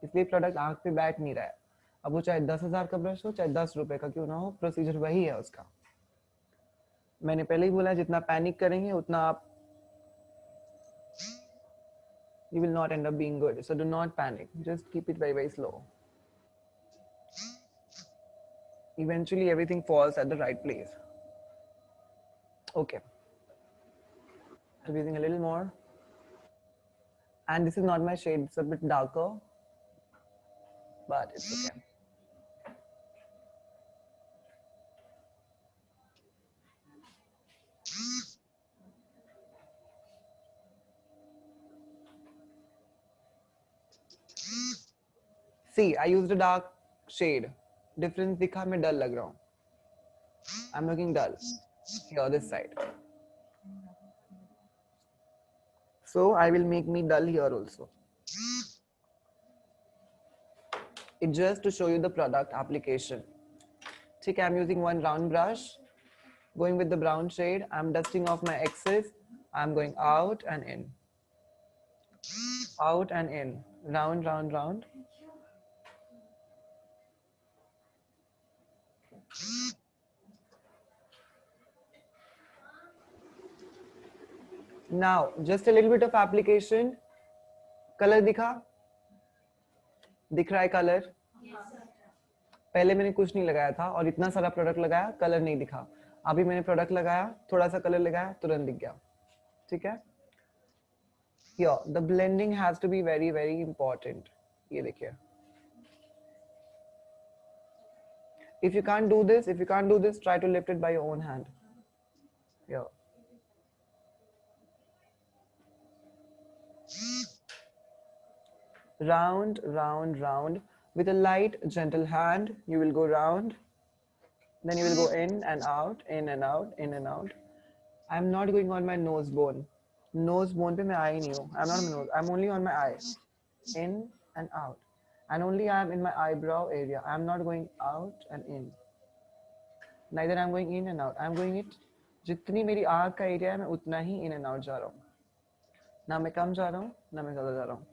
इसलिए प्रोडक्ट आंख पे बैठ नहीं रहा है. अब वो चाहे 10,000 का ब्रश हो, चाहे 10 रुपए का क्यों ना हो, प्रोसीजर वही है उसका. मैंने पहले ही बोला, जितना पैनिक करेंगे उतना आप you will not end up being good. So do not panic. Just keep it very slow. Eventually everything falls at the right place. Okay. I'm using a little more. And this is not my shade. It's a bit darker. But it's okay. See, I used a dark shade. Difference दिखा, मैं dull लग रहा हूँ. I'm looking dull. Here, this side. So I will make me dull here also. It's just to show you the product application. Okay, I'm using one round brush, going with the brown shade. I'm dusting off my excess. I'm going out and in, out and in, round, round, round. Now, just a little bit of application. Color दिख रहा है colour? पहले मैंने कुछ नहीं लगाया था और इतना सारा प्रोडक्ट लगाया, कलर नहीं दिखा. अभी मैंने प्रोडक्ट लगाया, थोड़ा सा कलर लगाया, तुरंत दिख गया. ठीक है? Here, the blending has to be very, very important. ये देखिए. If you can't do this, try to lift it by your own hand. Here. Round, round, round. With a light, gentle hand, you will go round. Then you will go in and out, in and out, in and out. I'm not going on my nose bone. Nose bone पे मैं आई नहीं हूँ. I'm not on my nose. I'm only on my eye. In and out. And only I'm in my eyebrow area. I'm not going out and in. Neither I'm going in and out. I'm going it. जितनी मेरी आँख का area है मैं उतना ही in and out जा रहा हूँ. ना मैं कम जा रहा हूँ, ना मैं ज़्यादा जा रहा हूँ.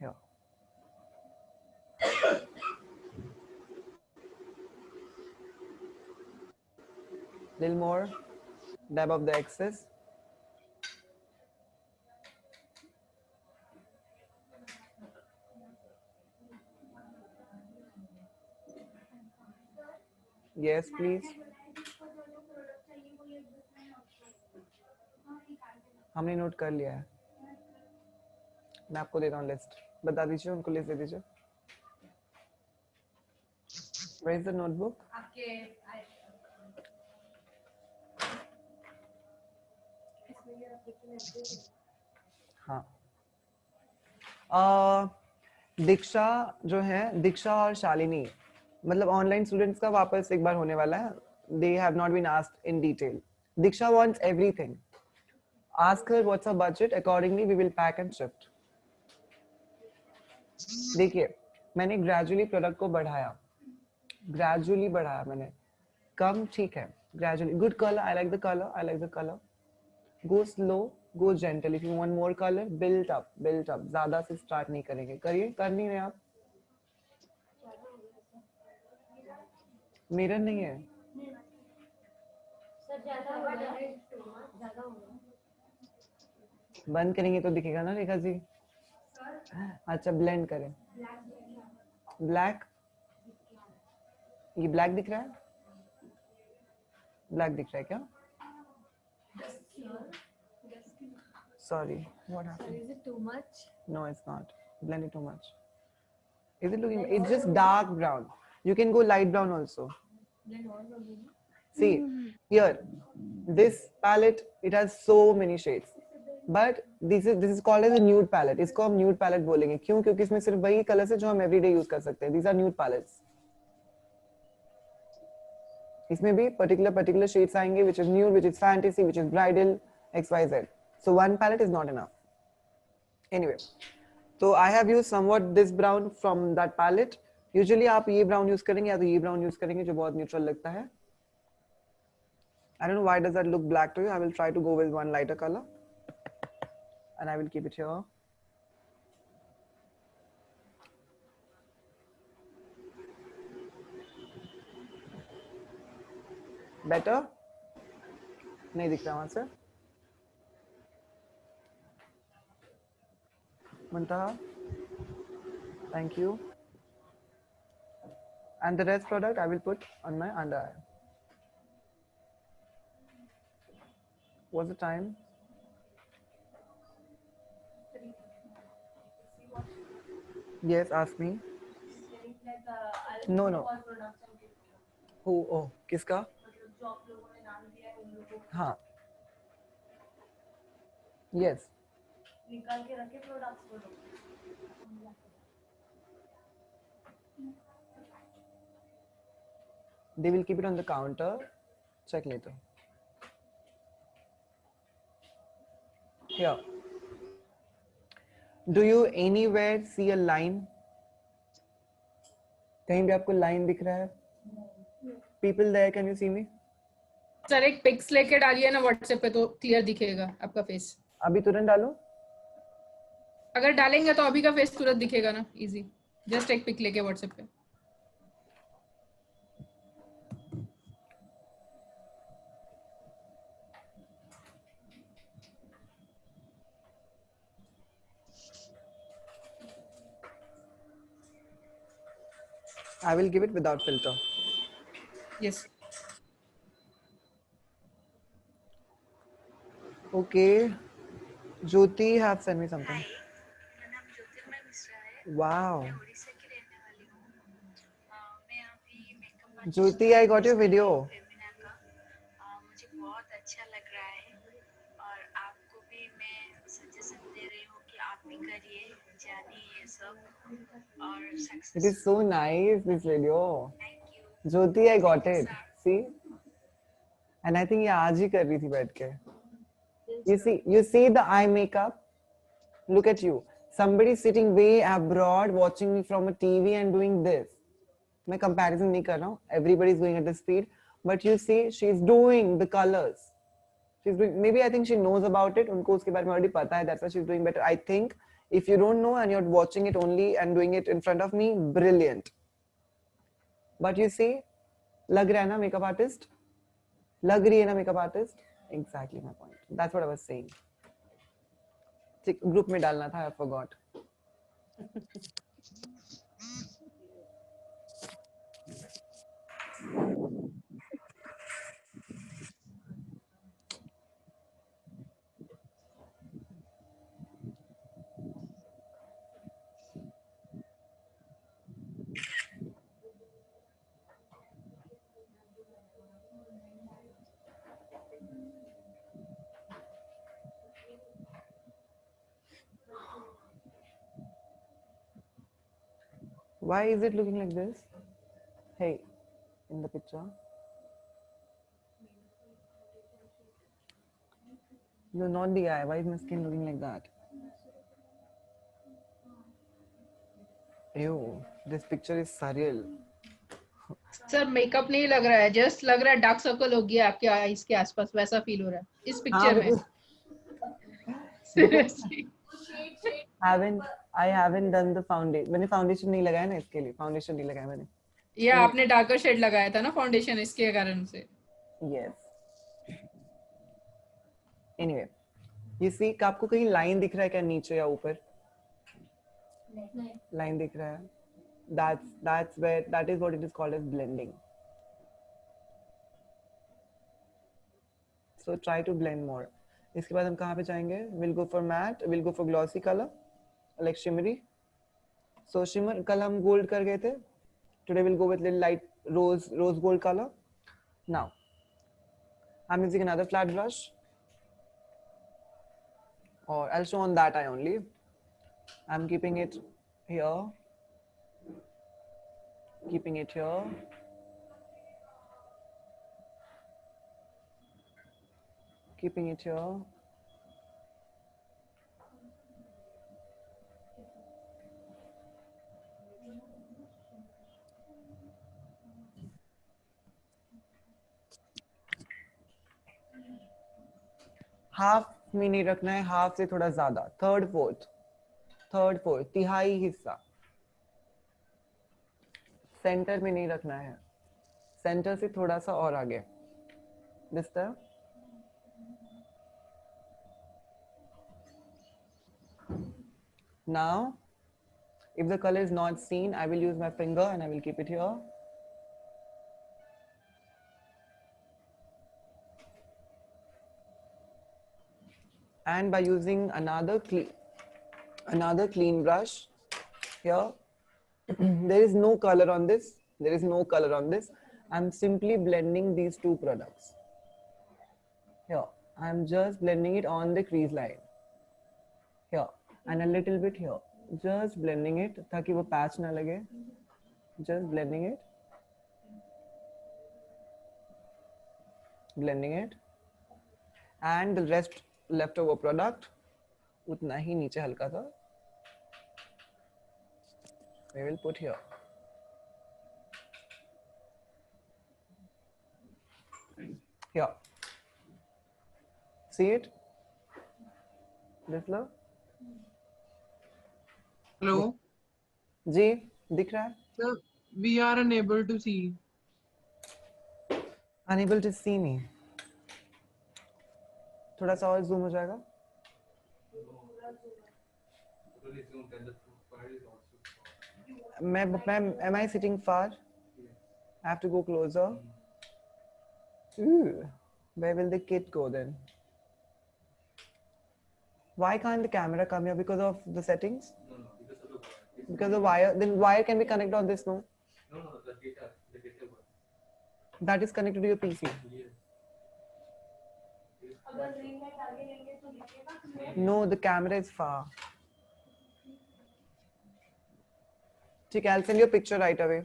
Here. Little more. Dab of the excess. Yes, please. हमने नोट कर लिया है. मैं आपको दे रहा हूँ लिस्ट. बता दीजिए, उनको लिस्ट दे दीजिए. Where is the notebook? हाँ. दीक्षा जो है, दीक्षा और शालिनी, मतलब ऑनलाइन स्टूडेंट्स का वापस एक बार होने वाला है. They have not been asked in detail. Diksha wants everything. Ask her what's her budget. Accordingly, we will pack and ship. देखिए, मैंने gradually प्रोडक्ट को बढ़ाया. Gradually बढ़ाया मैंने. कम ठीक है. Gradually. Good color. I like the color. I like the color. Go slow. Go gentle. If you want more color, build up. Build up. ज़्यादा से start नहीं करेंगे. करिए. कर नहीं रहे आप. मिरर नहीं है. बंद करेंगे तो दिखेगा ना रेखा जी. अच्छा, ब्लेंड करें. ब्लैक. ये ब्लैक दिख रहा है? ब्लैक दिख रहा है क्या? Sorry, what happened? Is it too much? No, it's not. Blend it too much. Is it looking? It's just dark brown. You can go light brown also. See, here, this palette, it has so many shades. But this is called as a nude palette. इसको हम nude palette बोलेंगे. क्यों? क्योंकि इसमें सिर्फ वही colours है जो हम everyday use कर सकते हैं. These are nude palettes. इसमें भी particular shades आएंगे, which is nude, which is fantasy, which is bridal, XYZ. So one palette is not enough. Anyway, so I have used somewhat this brown from that palette. Usually आप ये brown use करेंगे या तो ये brown use करेंगे जो बहुत neutral लगता है. I don't know why does that look black to you. I will try to go with one lighter color. And I will keep it here. Better? नहीं दिख रहा वहां से. Muntaha. Thank you. And the rest product I will put on my under eye. What's the time? Yes, ask me. No. Who? Oh, किसका? हाँ. Yes. निकाल के रखे प्रोडक्ट्स बोलो. They will keep it on the counter. Check later. Here. Do you anywhere see a line? कहीं भी आपको line दिख रहा है? People there, can you see me? Sir एक पिक्स लेके डालिए ना व्हाट्सएप पे तो क्लियर दिखेगा आपका फेस। अभी तुरंत डालो। अगर डालेंगे तो अभी का फेस तुरंत दिखेगा ना, इजी। जस्ट एक पिक लेके व्हाट्सएप पे। I will give it without filter. Yes. Okay. Jyoti have sent me something. मेरा नाम ज्योतिर्मय मिश्रा है। Wow. मैं उड़ीसा की रहने वाली हूँ। मैं अभी makeup Jyoti, I got your video. Femina का मुझे बहुत अच्छा लग रहा है और आपको भी मैं सजेशन दे रही हूँ कि आप भी करिए, जानिए ये सब और It success. is so nice, this video. Thank you. Jyoti, I got it. See? And I think ये आज ही कर रही थी बैठ के. You see the eye makeup? Look at you. Somebody sitting way abroad watching me from a TV and doing this. मैं comparison नहीं कर रहा हूँ. Everybody is going at the speed. But you see, she's doing the colors. She's doing, maybe I think she knows about it. उनको उसके बारे में already पता है. That's why she's doing better. I think if you don't know and you're watching it only and doing it in front of me, brilliant. But you see, लग रहा है ना makeup artist? लग रही है ना makeup artist? Exactly my point. That's what I was saying. Group में डालना था, I forgot. Why is it looking like this? Hey, in the picture. No, not the eye. Why is my skin looking like that? Ew, this picture is surreal. Sir makeup नहीं लग रहा है, just लग रहा है dark circle हो गया आपके आईज के आसपास, वैसा फील हो रहा है इस पिक्चर में। Seriously. I haven't done the foundation. मैंने foundation नहीं लगाया ना इसके लिए. Foundation नहीं लगाया मैंने. ये आपने डार्कर शेड लगाया था ना फाउंडेशन, इसके कारण से। Yes. Anyway, you see, आपको कहीं लाइन दिख रहा है क्या नीचे या ऊपर? लाइन दिख रहा है. That is what it is called as blending. So try to blend more. इसके बाद हम कहाँ पे जाएंगे? We'll go for matte. We'll go for glossy color, like shimmery. So shimmer कल हम gold कर गए थे. Today we'll go with little light rose gold color. Now, I'm using another flat brush, or I'll show on that eye only. I'm keeping it here, keeping it here. Keeping it here. Half में नहीं रखना है, half से थोड़ा ज्यादा, third fourth तिहाई हिस्सा. Centre में नहीं रखना है, सेंटर से थोड़ा सा और आगे. दिस तरह. Now, if the color is not seen, I will use my finger and I will keep it here. And by using another clean brush here, there is no color on this. I'm simply blending these two products. Here, I'm just blending it on the crease line. Here, and a little bit here. Just blending it ताकि वो patch ना लगे. Just blending it. And the rest leftover product उतना ही नीचे हल्का सा We will put here. Here. See it? This look? Hello? जी दिख रहा है? Sir, we are unable to see. Unable to see me. थोड़ा सा और zoom हो जाएगा? Am I sitting far? I have to go closer. Ooh, where will the kit go then? Why can't the camera come here? Because of the settings? Because the wire. Then wire can be connected on this, no? No, the data one. That is connected to your PC. No, the camera is far. Okay, I'll send you a picture right away.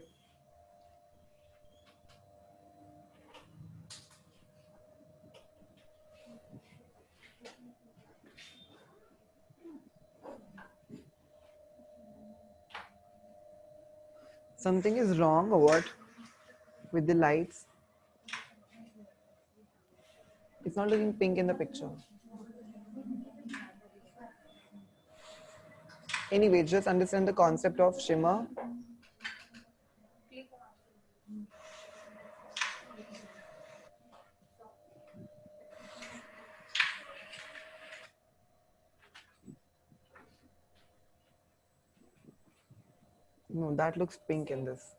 Something is wrong or what with the lights? It's not looking pink in the picture. Anyway, just understand the concept of shimmer. No, that looks pink in this.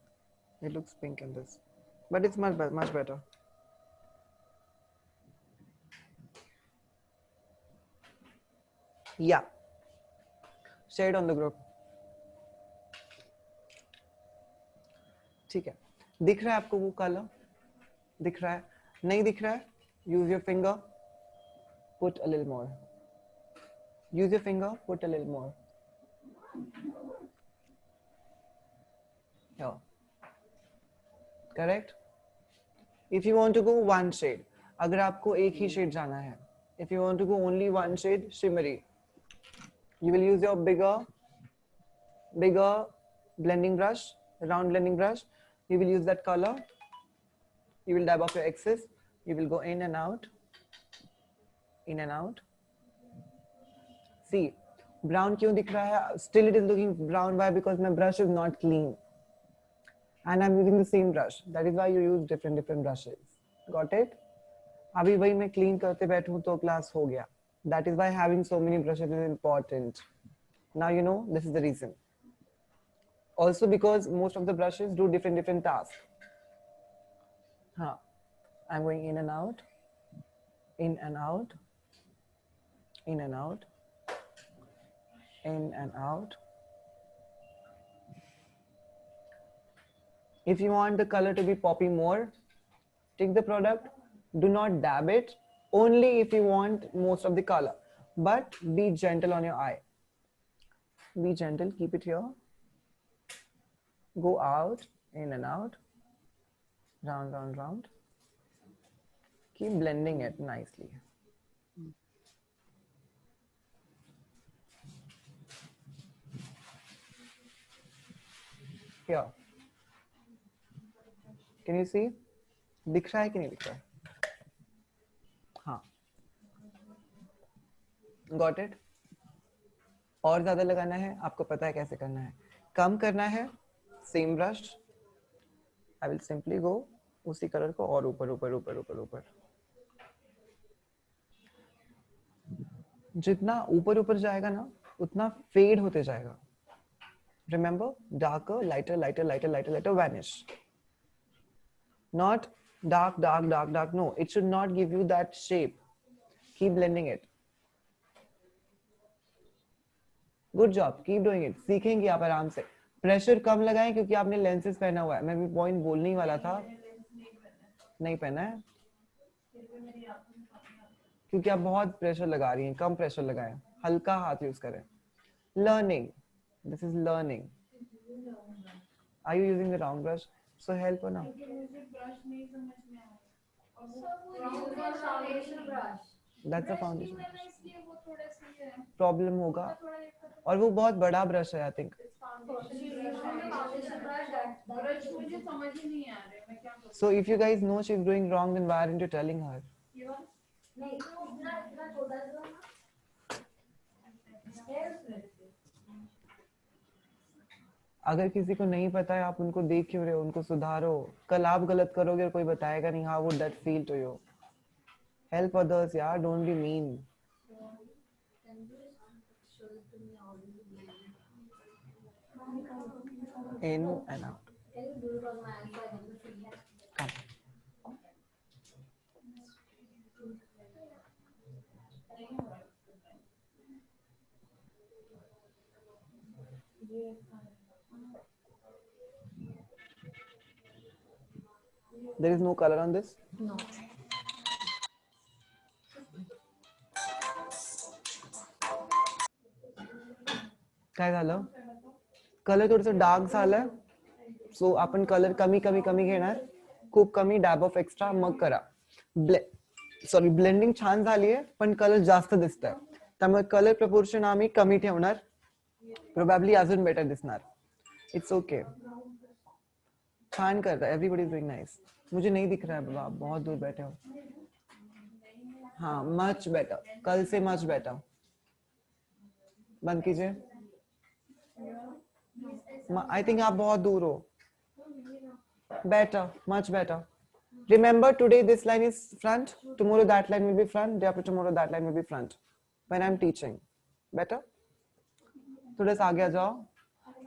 It looks pink in this, but it's much better. Yeah. Share it on the group. ठीक है. दिख रहा है आपको वो colour? दिख रहा है? नहीं दिख रहा है? Use your finger. Put a little more. Use your finger. Put a little more. Here. Correct? If you want to go one shade, अगर आपको एक ही shade जाना है, if you want to go only one shade, shimmery, you will use your bigger blending brush, round blending brush. You will use that color. You will dab off your excess. You will go in and out, in and out. See, brown क्यों दिख रहा है? Still it is looking brown. Why? Because my brush is not clean. And I'm using the same brush. That is why you use different brushes. Got it? अभी वही मैं clean करते बैठूं तो class हो गया. That is why having so many brushes is important. Now you know this is the reason. Also because most of the brushes do different tasks. I'm going in and out, in and out, in and out, in and out. If you want the color to be poppy more, take the product, do not dab it, only if you want most of the color, but be gentle on your eye. Be gentle, keep it here. Go out, in and out, round, round, round. Keep blending it nicely. Here. Can you see? दिख रहा है कि नहीं दिख रहा है? हाँ. Got it? और ज़्यादा लगाना है, आपको पता है कैसे करना है. कम करना है, same brush. I will simply go उसी कलर को और ऊपर ऊपर ऊपर ऊपर ऊपर. जितना ऊपर ऊपर जाएगा ना, उतना फेड होते जाएगा. Remember, darker, lighter, lighter, lighter, lighter, lighter, vanish. Not dark, dark, dark, dark. No, it should not give you that shape. Keep blending it. Good job. Keep doing it. सीखेंगे आप आराम से. प्रेशर कम लगाएं क्योंकि आपने lenses पहना हुआ है. मैं भी पॉइंट बोलने ही वाला था. नहीं पहना है क्योंकि आप बहुत प्रेशर लगा रही हैं. कम प्रेशर लगाएं. हल्का हाथ यूज करें. Learning. This is learning. Are you using the wrong brush? So help her now. foundation brush. That's a foundation. इसलिए वो थोड़ा सी है, प्रॉब्लम होगा, थोड़ा दिक्कत और वो बहुत बड़ा ब्रश है आई थिंक। ब्रश मुझे समझ ही नहीं आ रहा मैं क्या करूं। So if you guys know she's doing wrong, then why aren't you telling her? नहीं इतना इतना छोटा सा अगर किसी को नहीं पता है, आप उनको देख क्यों रहे हो? उनको सुधारो। कल आप गलत करोगे और कोई बताएगा नहीं, how would that feel to you? Help others, यार, don't be mean. In and out. Come. There is no color on this? No. काय झालं? कलर थोडंसं डार्क झालं, सो आपण कलर कमी कमी कमी घेणार, खूप कमी डॅब ऑफ एक्स्ट्रा, मग करा. ब्लेंडिंग छान झाली आहे, पण कलर जास्त दिसतंय, त्यामुळे कलर प्रपोर्शन आम्ही कमी ठेवणार, प्रोबॅबली अजून बेटर दिसणार. इट्स ओके, छान कर रहा है, एवरीबॉडी इज डूइंग नाइस. मुझे नहीं दिख रहा है बाबा, आप बहुत दूर बैठे हो. हाँ, मच बेटर, कल से मच बेटर. बंद कीजिए. I think आप बहुत दूर हो. Better, much better. Remember, today this line is front, tomorrow that line will be front, day after tomorrow that line will be front. When I'm teaching, better. थोड़ा सा आगे आ जाओ.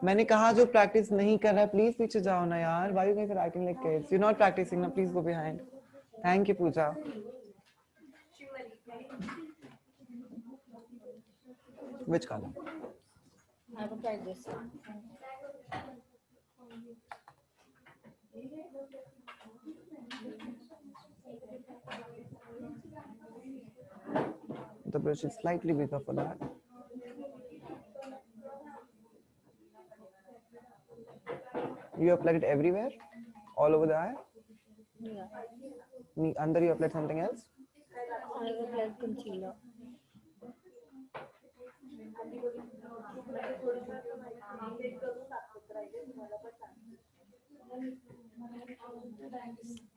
मैंने कहा जो प्रैक्टिस नहीं कर रहा है प्लीज पीछे जाओ ना यार. Why you guys are acting like kids? You're not practicing now. Please go behind. Thank you, Pooja. Which color? I will try this. The brush is slightly bigger for that. You applied it everywhere? All over the eye? Yeah. Under you applied something else? I will apply concealer.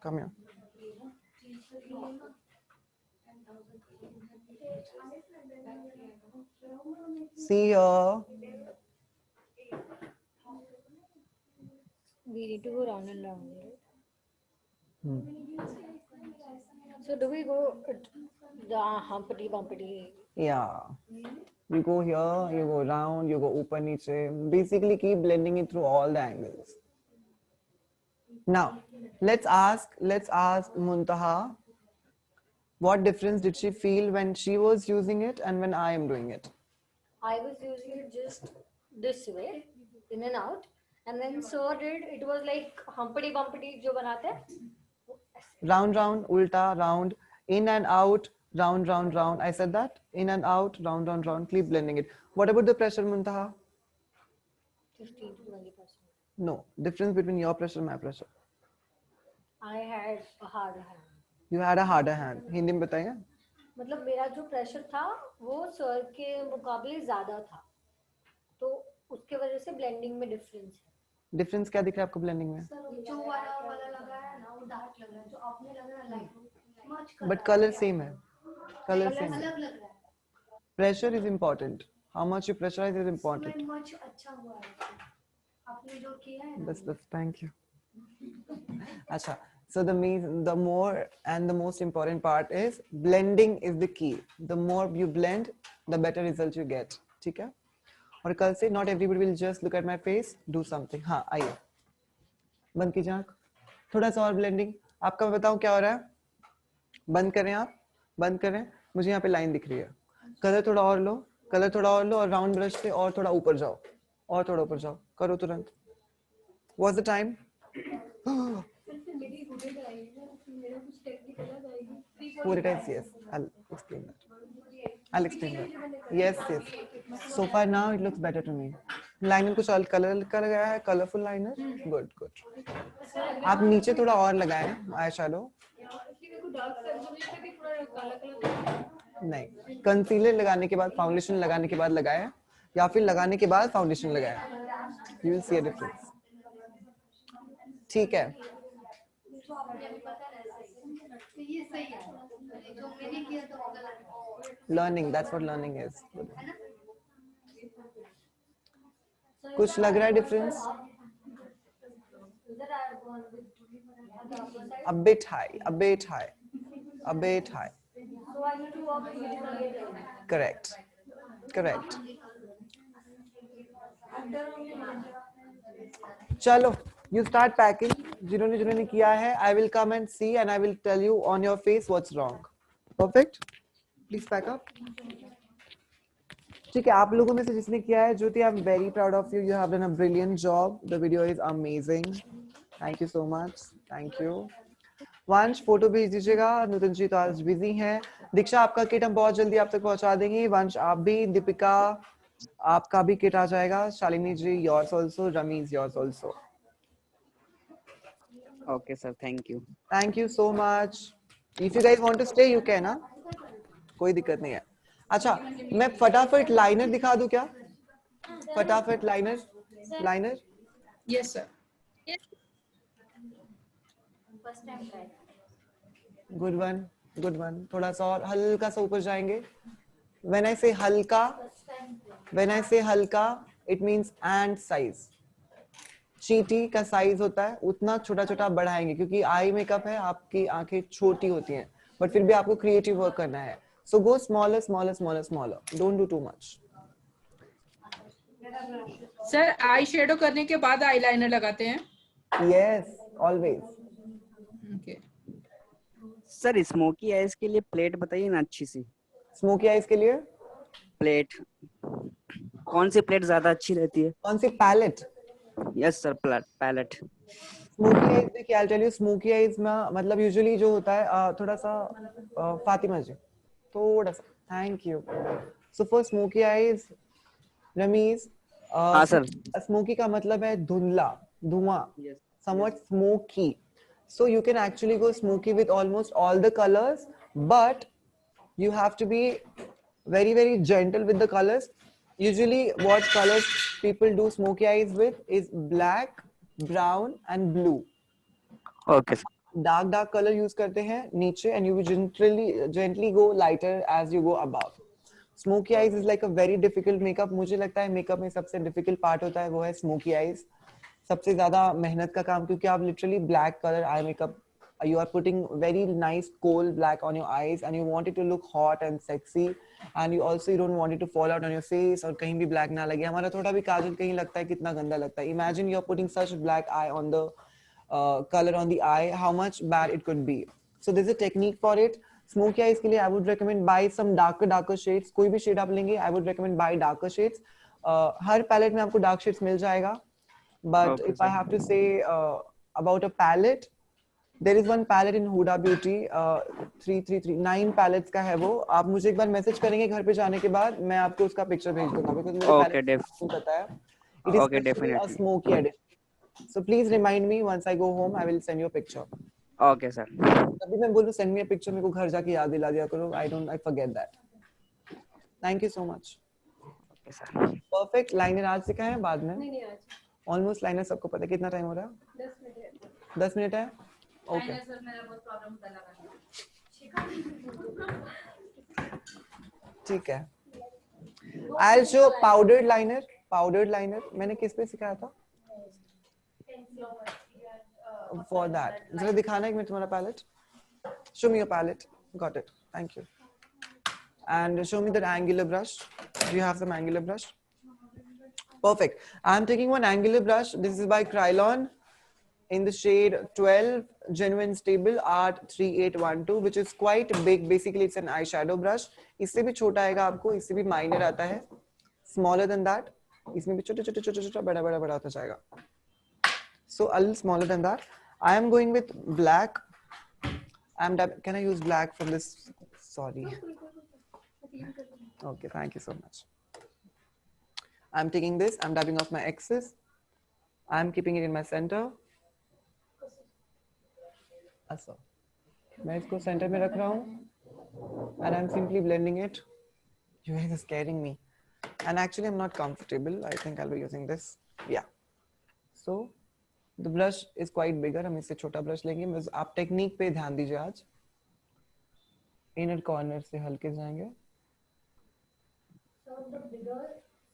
Come here. See here. We need to go round and round. Hmm. So do we go the humpty bumpty? Yeah. You go here, you go round, you go upar niche. Basically keep blending it through all the angles. Now, let's ask Muntaha, what difference did she feel when she was using it and when I am doing it? I was using it just this way, in and out, and then sir did, it was like humpty bumpty jo banate hain. Round, round, ulta, round, in and out, round, round, round. I said that? In and out, round, round, round. Keep blending it. What about the pressure, Muntaha? 15 to 20%. No. Difference between your pressure and my pressure. I had a harder hand. You had a harder hand. Hindi में बताइए. मतलब मेरा जो pressure था वो sir के मुकाबले ज्यादा था, तो उसके वजह से ब्लेंडिंग में डिफरेंस है. डिफरेंस क्या दिख रहा है आपको ब्लेंडिंग में? जो वाला लगा है ना वो डार्क लग रहा है, जो आपने लगा है लाइट. बट कलर सेम है. कलर सेम है. अलग लग रहा है. Pressure is important. How much you pressurise is important. Much अच्छा हुआ है आपने जो किया है. बस थैंक यू. अच्छा. So the more and the most important part is blending is the key. The more you blend, the better result you get. ठीक है? और कल से not everybody will just look at my face, do something. हाँ, आइए. बंद कीजिए आँख. थोड़ा सा और blending. आपका मैं बताऊँ क्या हो रहा है? बंद करें आप. बंद करें. मुझे यहाँ पे लाइन दिख रही है. कलर थोड़ा और लो. कलर थोड़ा और लो और राउंड ब्रश पे और थोड़ा ऊपर जाओ. और थोड़ा ऊपर जाओ. करो तुरंत. What's the time? Four times, yes. I'll explain that. Yes. So far now it looks better to me. Liner कुछ और कलर कर गया है, colorful liner. Good. आप नीचे थोड़ा और लगाएं eyeshadow. नहीं, कंसीलर लगाने के बाद फाउंडेशन लगाने के बाद लगाया या फिर लगाने के बाद फाउंडेशन लगाया, you will see a difference. ठीक है, learning, that's what learning is. कुछ लग रहा है difference? A bit high, a bit high, a bit high. Correct, correct. चलो, you start packing. जिन्होंने जिन्होंने किया है, I will come and see and I will tell you on your face what's wrong. Perfect. Please pack up. ठीक है, आप लोगों में से जिसने किया है, ज्योति, I'm very proud of you. You have done a brilliant job. The video is amazing. Thank you so much. Thank you. वंश फोटो भेज दीजिएगा, नूतन जी तो आज बिजी हैं। दीक्षा आपका किट हम बहुत जल्दी आप तक पहुंचा देंगे। वंश आप भी, दीपिका आपका भी किट आ जाएगा। Shalini ji yours also, Rameez yours also. Okay sir, thank you. Thank you so much. If you guys want to stay you can, ना कोई दिक्कत नहीं है। अच्छा, मैं फटाफट लाइनर दिखा दूं क्या? फटाफट liner, liner. Yes sir. Good one, good one. थोड़ा सा और हल्का सा ऊपर जाएंगे। When I say हल्का, when I say हल्का, it means ant size. चींटी का साइज होता है उतना छोटा छोटा बढ़ाएंगे, क्योंकि आई मेकअप है, आपकी आंखें छोटी होती हैं, बट फिर भी आपको क्रिएटिव वर्क करना है। So go smaller, smaller, smaller, smaller. Don't do too much. Sir eye shadow करने के बाद आईलाइनर लगाते हैं? Yes, always. Okay. Sir smoky eyes के लिए प्लेट बताइए ना अच्छी सी। स्मोकी आइज के लिए प्लेट, कौन सी प्लेट ज्यादा अच्छी रहती है? कौन सी? Palette. Yes sir, palette. Smoky eyes में क्या टेल यू, स्मोकी आइज में मतलब यूजुअली जो होता है थोड़ा सा फातिमा जी थोड़ा सा, thank you. So for smoky eyes, Rameez, हाँ सर। स्मोकी का मतलब है धुंधला, धुआं, somewhat smoky. So you can actually go smoky with almost all the colors, but you have to be very very gentle with the colors. Usually what colors people do smoky eyes with is black, brown and blue. Okay sir. Dark color use करते हैं नीचे, and you will gently go lighter as you go above. Smoky eyes is like a very difficult makeup. मुझे लगता है makeup में सबसे difficult part होता है वो है smoky eyes. सबसे ज्यादा मेहनत का काम, क्योंकि आप literally black colour eye makeup, you are putting very nice coal black on your eyes and you want it to look hot and sexy, and you don't want it to fall out on your face और कहीं भी black ना लगे। हमारा थोड़ा भी काजल कहीं लगता है कितना गंदा लगता है। Imagine you are putting such black eye on the color on the eye, how much bad it could be. So there's a technique for it. Smoky eyes के लिए I would recommend buy some darker shades. कोई भी shade आप लेंगे I would recommend buy darker shades. Her palette में आपको dark shades मिल जाएगा. But Okay, if I have to say about a palette, there is one palette in Huda Beauty, 339 palettes का है वो। आप मुझे एक बार मैसेज करेंगे घर पे जाने के बाद, मैं आपको उसका पिक्चर भेज दूंगा, because मुझे palette नहीं पता है। It is definitely. a smoky edition. So please remind me once I go home, I will send you a picture. Okay sir. तभी मैं बोलूँ send me a picture, मेरे को घर जाके याद दिला दिया करो। I forget that. Thank you so much. Okay sir. Perfect. Liner आज से क्या है बाद में? नहीं आज। Almost लाइनर सबको पता है। कितना टाइम हो रहा है? 10 मिनट है। ओके। ठीक है। I'll show powdered liner. Powdered liner मैंने किस पे सिखाया था? For that. जरा दिखाना एक मिनट तुम्हारा palette. Show me your palette. Got it. Thank you. And show me that angular brush. Do you have some angular brush? Perfect. I'm taking one angular brush. This is by Krylon in the shade 12 Genuine Stable Art 3812, which is quite big. Basically, it's an eyeshadow brush. इससे भी छोटा आएगा आपको, इससे भी minor आता है. Smaller than that. इसमें भी छोटा बड़ा होता जाएगा. So a little smaller than that. I am going with black. Can I use black from this? Sorry. Okay, thank you so much. I'm taking this. I'm dabbing off my excess. I'm keeping it in my center. ऐसा मैं इसको centre में रख रहा हूँ and I'm simply blending it. You guys are scaring me. And actually I'm not comfortable. I think I'll be using this. Yeah. So the brush is quite bigger. हम इससे छोटा brush लेंगे. बस आप technique पे ध्यान दीजिए आज. Inner corner से हल्के जाएंगे. So the bigger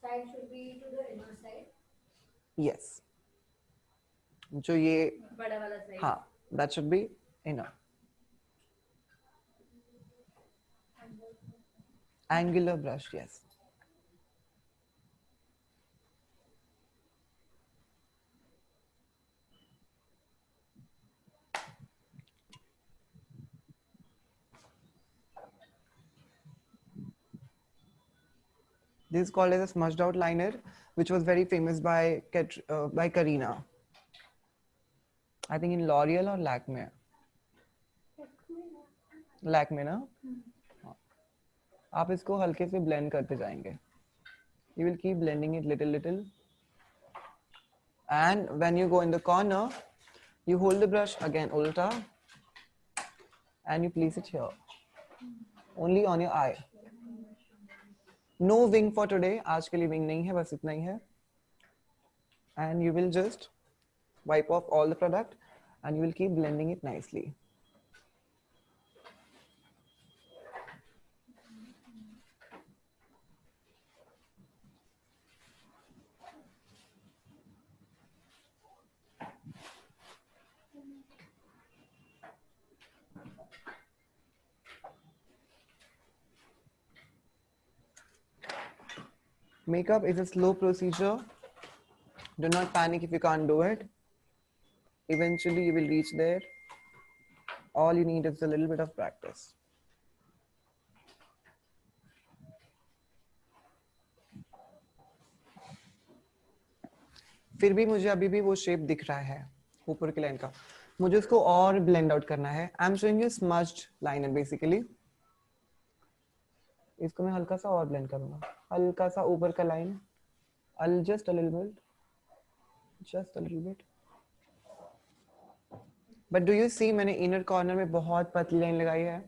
side should be to the inner side. Yes. जो ये बड़ा वाला side. हाँ, that should be inner. Angular brush, yes. This is called as a smudged out liner, which was very famous by Karina. I think in L'Oreal or Lakme. Lakme ना? आप इसको हल्के से blend करते जाएंगे. You will keep blending it little. And when you go in the corner, you hold the brush again ulta and you place it here. Only on your eye. No wing for today. आज के लिए wing नहीं है, बस इतना ही है. And you will just wipe off all the product and you will keep blending it nicely. Makeup is a slow procedure. Do not panic if you can't do it. Eventually you will reach there. All you need is a little bit of practice. फिर भी मुझे अभी भी वो shape दिख रहा है ऊपर के लाइन का. मुझे उसको और ब्लेंड आउट करना है. I am showing you smudged liner basically. इसको मैं हल्का सा और ब्लेंड करूंगा. हल्का सा ऊपर का line. Just a little bit. But do you see मैंने inner corner में बहुत पतली लाइन लगाई है.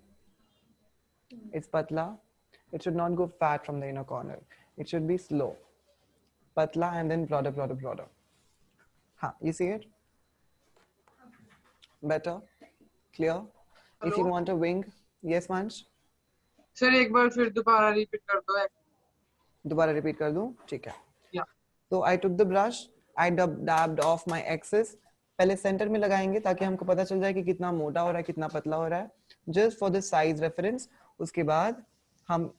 It's पतला. It should not go fat from the inner corner. It should be slow. Patla and then broader. हाँ, you see it? Better? Clear? Hello? If you want a wing, yes Manch? Sir एक बार फिर दोबारा repeat कर दो. दोबारा repeat कर दूं? ठीक है. Yeah. So I took the brush, I dabbed off my excess. पहले सेंटर में लगाएंगे ताकि हमको पता चल जाए कि कितना मोटा हो रहा है, कितना पतला हो रहा है. Just for the size reference. उसके बाद हम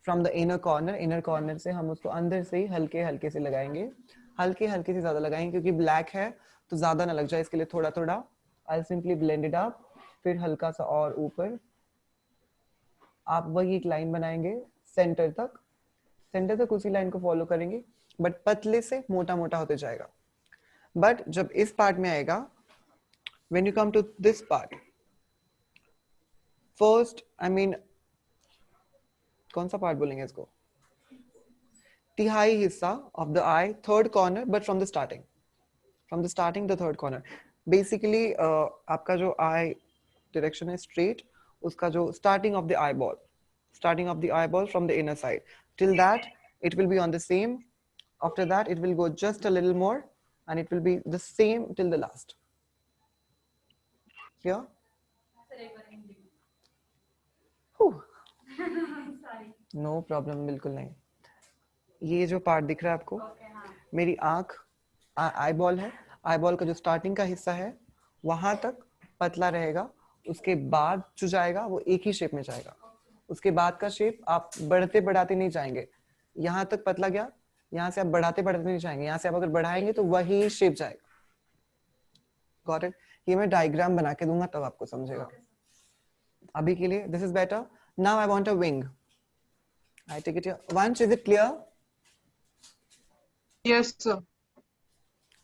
from the inner corner से हम उसको अंदर से ही हल्के से लगाएंगे. हल्के से ज्यादा लगाएंगे क्योंकि ब्लैक है तो ज्यादा ना लग जाए, इसके लिए थोड़ा. I'll simply blend it up. फिर हल्का सा और ऊपर. आप वही एक लाइन बनाएंगे सेंटर तक उसी लाइन को फॉलो करेंगे, बट पतले से मोटा होते जाएगा. बट जब इस पार्ट में आएगा, when you come to this part, first I mean कौन सा पार्ट बोलेंगे इसको, तिहाई हिस्सा of the eye, third corner, but from the starting the third corner. Basically आपका जो आई डायरेक्शन है स्ट्रेट, उसका जो starting of the eyeball from the inner side, till that it will be on the same. After that it will go just a little more and it will be the same till the last. Clear? No problem, बिल्कुल नहीं. ये जो part दिख रहा है आपको, मेरी आंख आईबॉल है. आईबॉल का जो स्टार्टिंग का हिस्सा है वहां तक पतला रहेगा. उसके बाद जो जाएगा वो एक ही शेप में जाएगा. उसके बाद का शेप आप बढ़ाते नहीं जाएंगे. यहाँ तक पतला गया, यहाँ से आप बढ़ाते नहीं जाएंगे. यहाँ से आप अगर बढ़ाएंगे तो वही शेप जाएगा. Got it? ये मैं डायग्राम बना के दूंगा तब आपको समझेगा. अभी के लिए this is better. Now I want a wing. I take it here. Vansh, is it clear? Yes sir.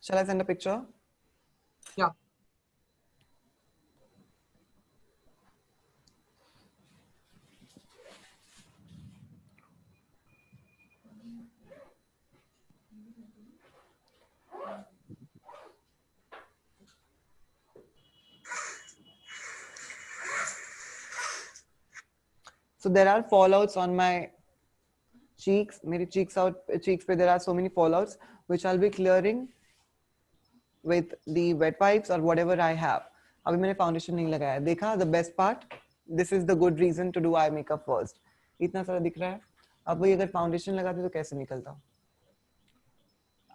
Shall I send a picture? Yeah. So there are fallouts on my cheeks. मेरे cheeks पे there are so many fallouts which I'll be clearing with the wet wipes or whatever I have. अभी मैंने foundation नहीं लगाया. देखा the best part? This is the good reason to do eye makeup first. इतना सारा दिख रहा है. अब वही अगर foundation लगाते तो कैसे निकलता?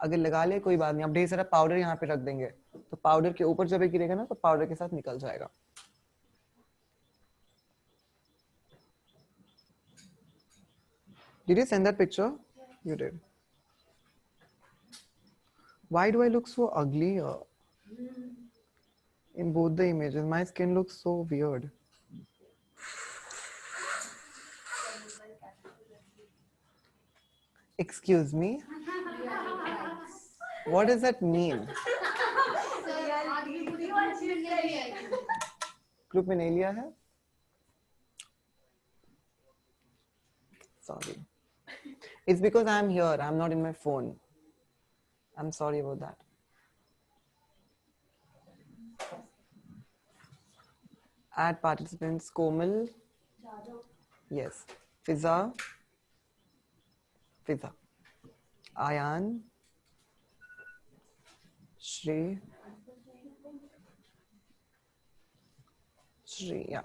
अगर लगा ले कोई बात नहीं. अब ढेर सारा पाउडर यहाँ पे रख देंगे. तो पाउडर के ऊपर जब ये गिरेगा ना तो पाउडर के साथ निकल जाएगा. Did you send that picture? You did. Why do I look so ugly here? In both the images, my skin looks so weird. Excuse me? What does that mean? Group में नहीं लिया है? Sorry. It's because I'm here. I'm not in my phone. I'm sorry about that. Add participants Komal. Yes. Fiza. Fiza. Ayan. Shri. Shri, yeah.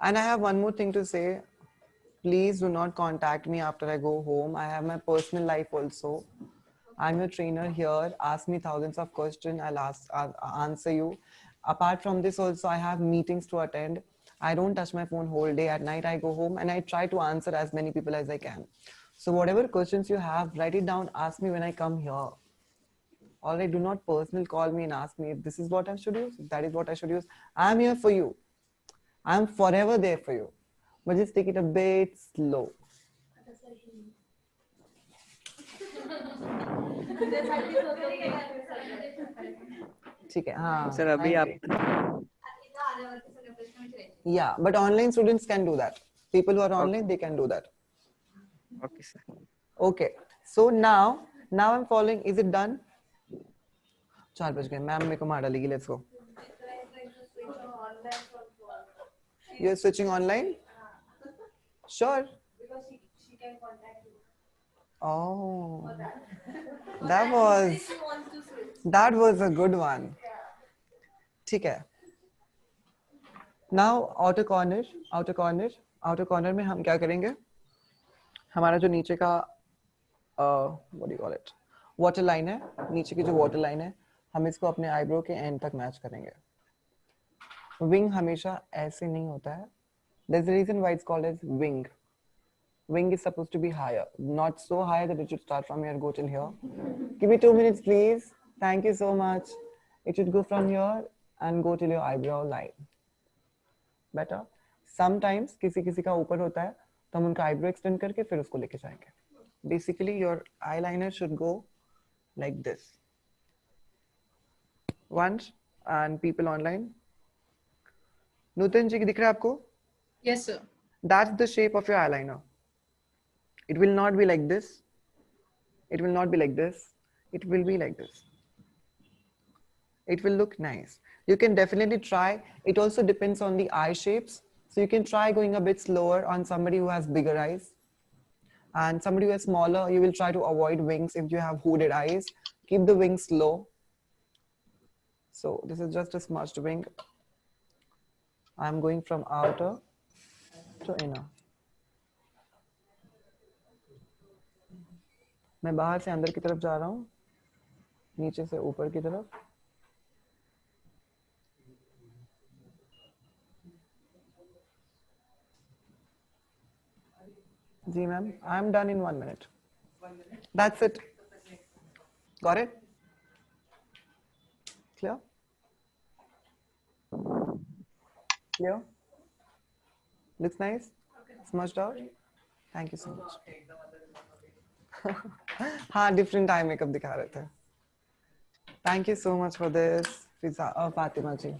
And I have one more thing to say. Please do not contact me after I go home. I have my personal life also. I'm your trainer here. Ask me thousands of questions. I'll answer you. Apart from this also, I have meetings to attend. I don't touch my phone whole day. At night, I go home and I try to answer as many people as I can. So whatever questions you have, write it down. Ask me when I come here. All right, do not personal call me and ask me if this is what I should use, if that is what I should use. I'm here for you. I'm forever there for you. But just take it a bit slow. ठीक है हाँ sir अभी आप yeah but online students can do that. People who are online, they can do that. Okay sir. Okay, so now I'm following. Is it done? 4 बज गए. Ma'am मेरे को मार डालेगी. Let's go. You're switching online? Sure. Because she can contact you. Oh, that. that was a good one. ठीक है. Now outer corner में हम क्या करेंगे? हमारा जो नीचे का what do you call it? Water line है. नीचे की जो water line है, हम इसको अपने eyebrow के end तक match करेंगे. Wing हमेशा ऐसे नहीं होता है. There's a reason why it's called as wing. Wing is supposed to be higher, not so high that it should start from here, go till here. Give me 2 minutes, please. Thank you so much. It should go from here and go till your eyebrow line. Better? Sometimes किसी का ऊपर होता है, तो हम उनका eyebrow extend करके फिर उसको लेके जाएंगे. Basically, your eyeliner should go like this. Once, and people online. Nutan ji, दिख रहा है आपको? Yes, sir. That's the shape of your eyeliner. It will not be like this. It will not be like this. It will be like this. It will look nice. You can definitely try. It also depends on the eye shapes. So you can try going a bit slower on somebody who has bigger eyes. And somebody who has smaller, you will try to avoid wings if you have hooded eyes. Keep the wings low. So this is just a smudged wing. I'm going from outer to inner. मैं बाहर से अंदर की तरफ जा रहा हूँ, नीचे से ऊपर की तरफ. जी ma'am, I'm done in 1 minute. That's it. Got it? Clear? Clear? Looks nice? Smudged out? Thank you so much. हाँ, different eye makeup दिखा रहे थे. Thank you so much for this, Fatima ji.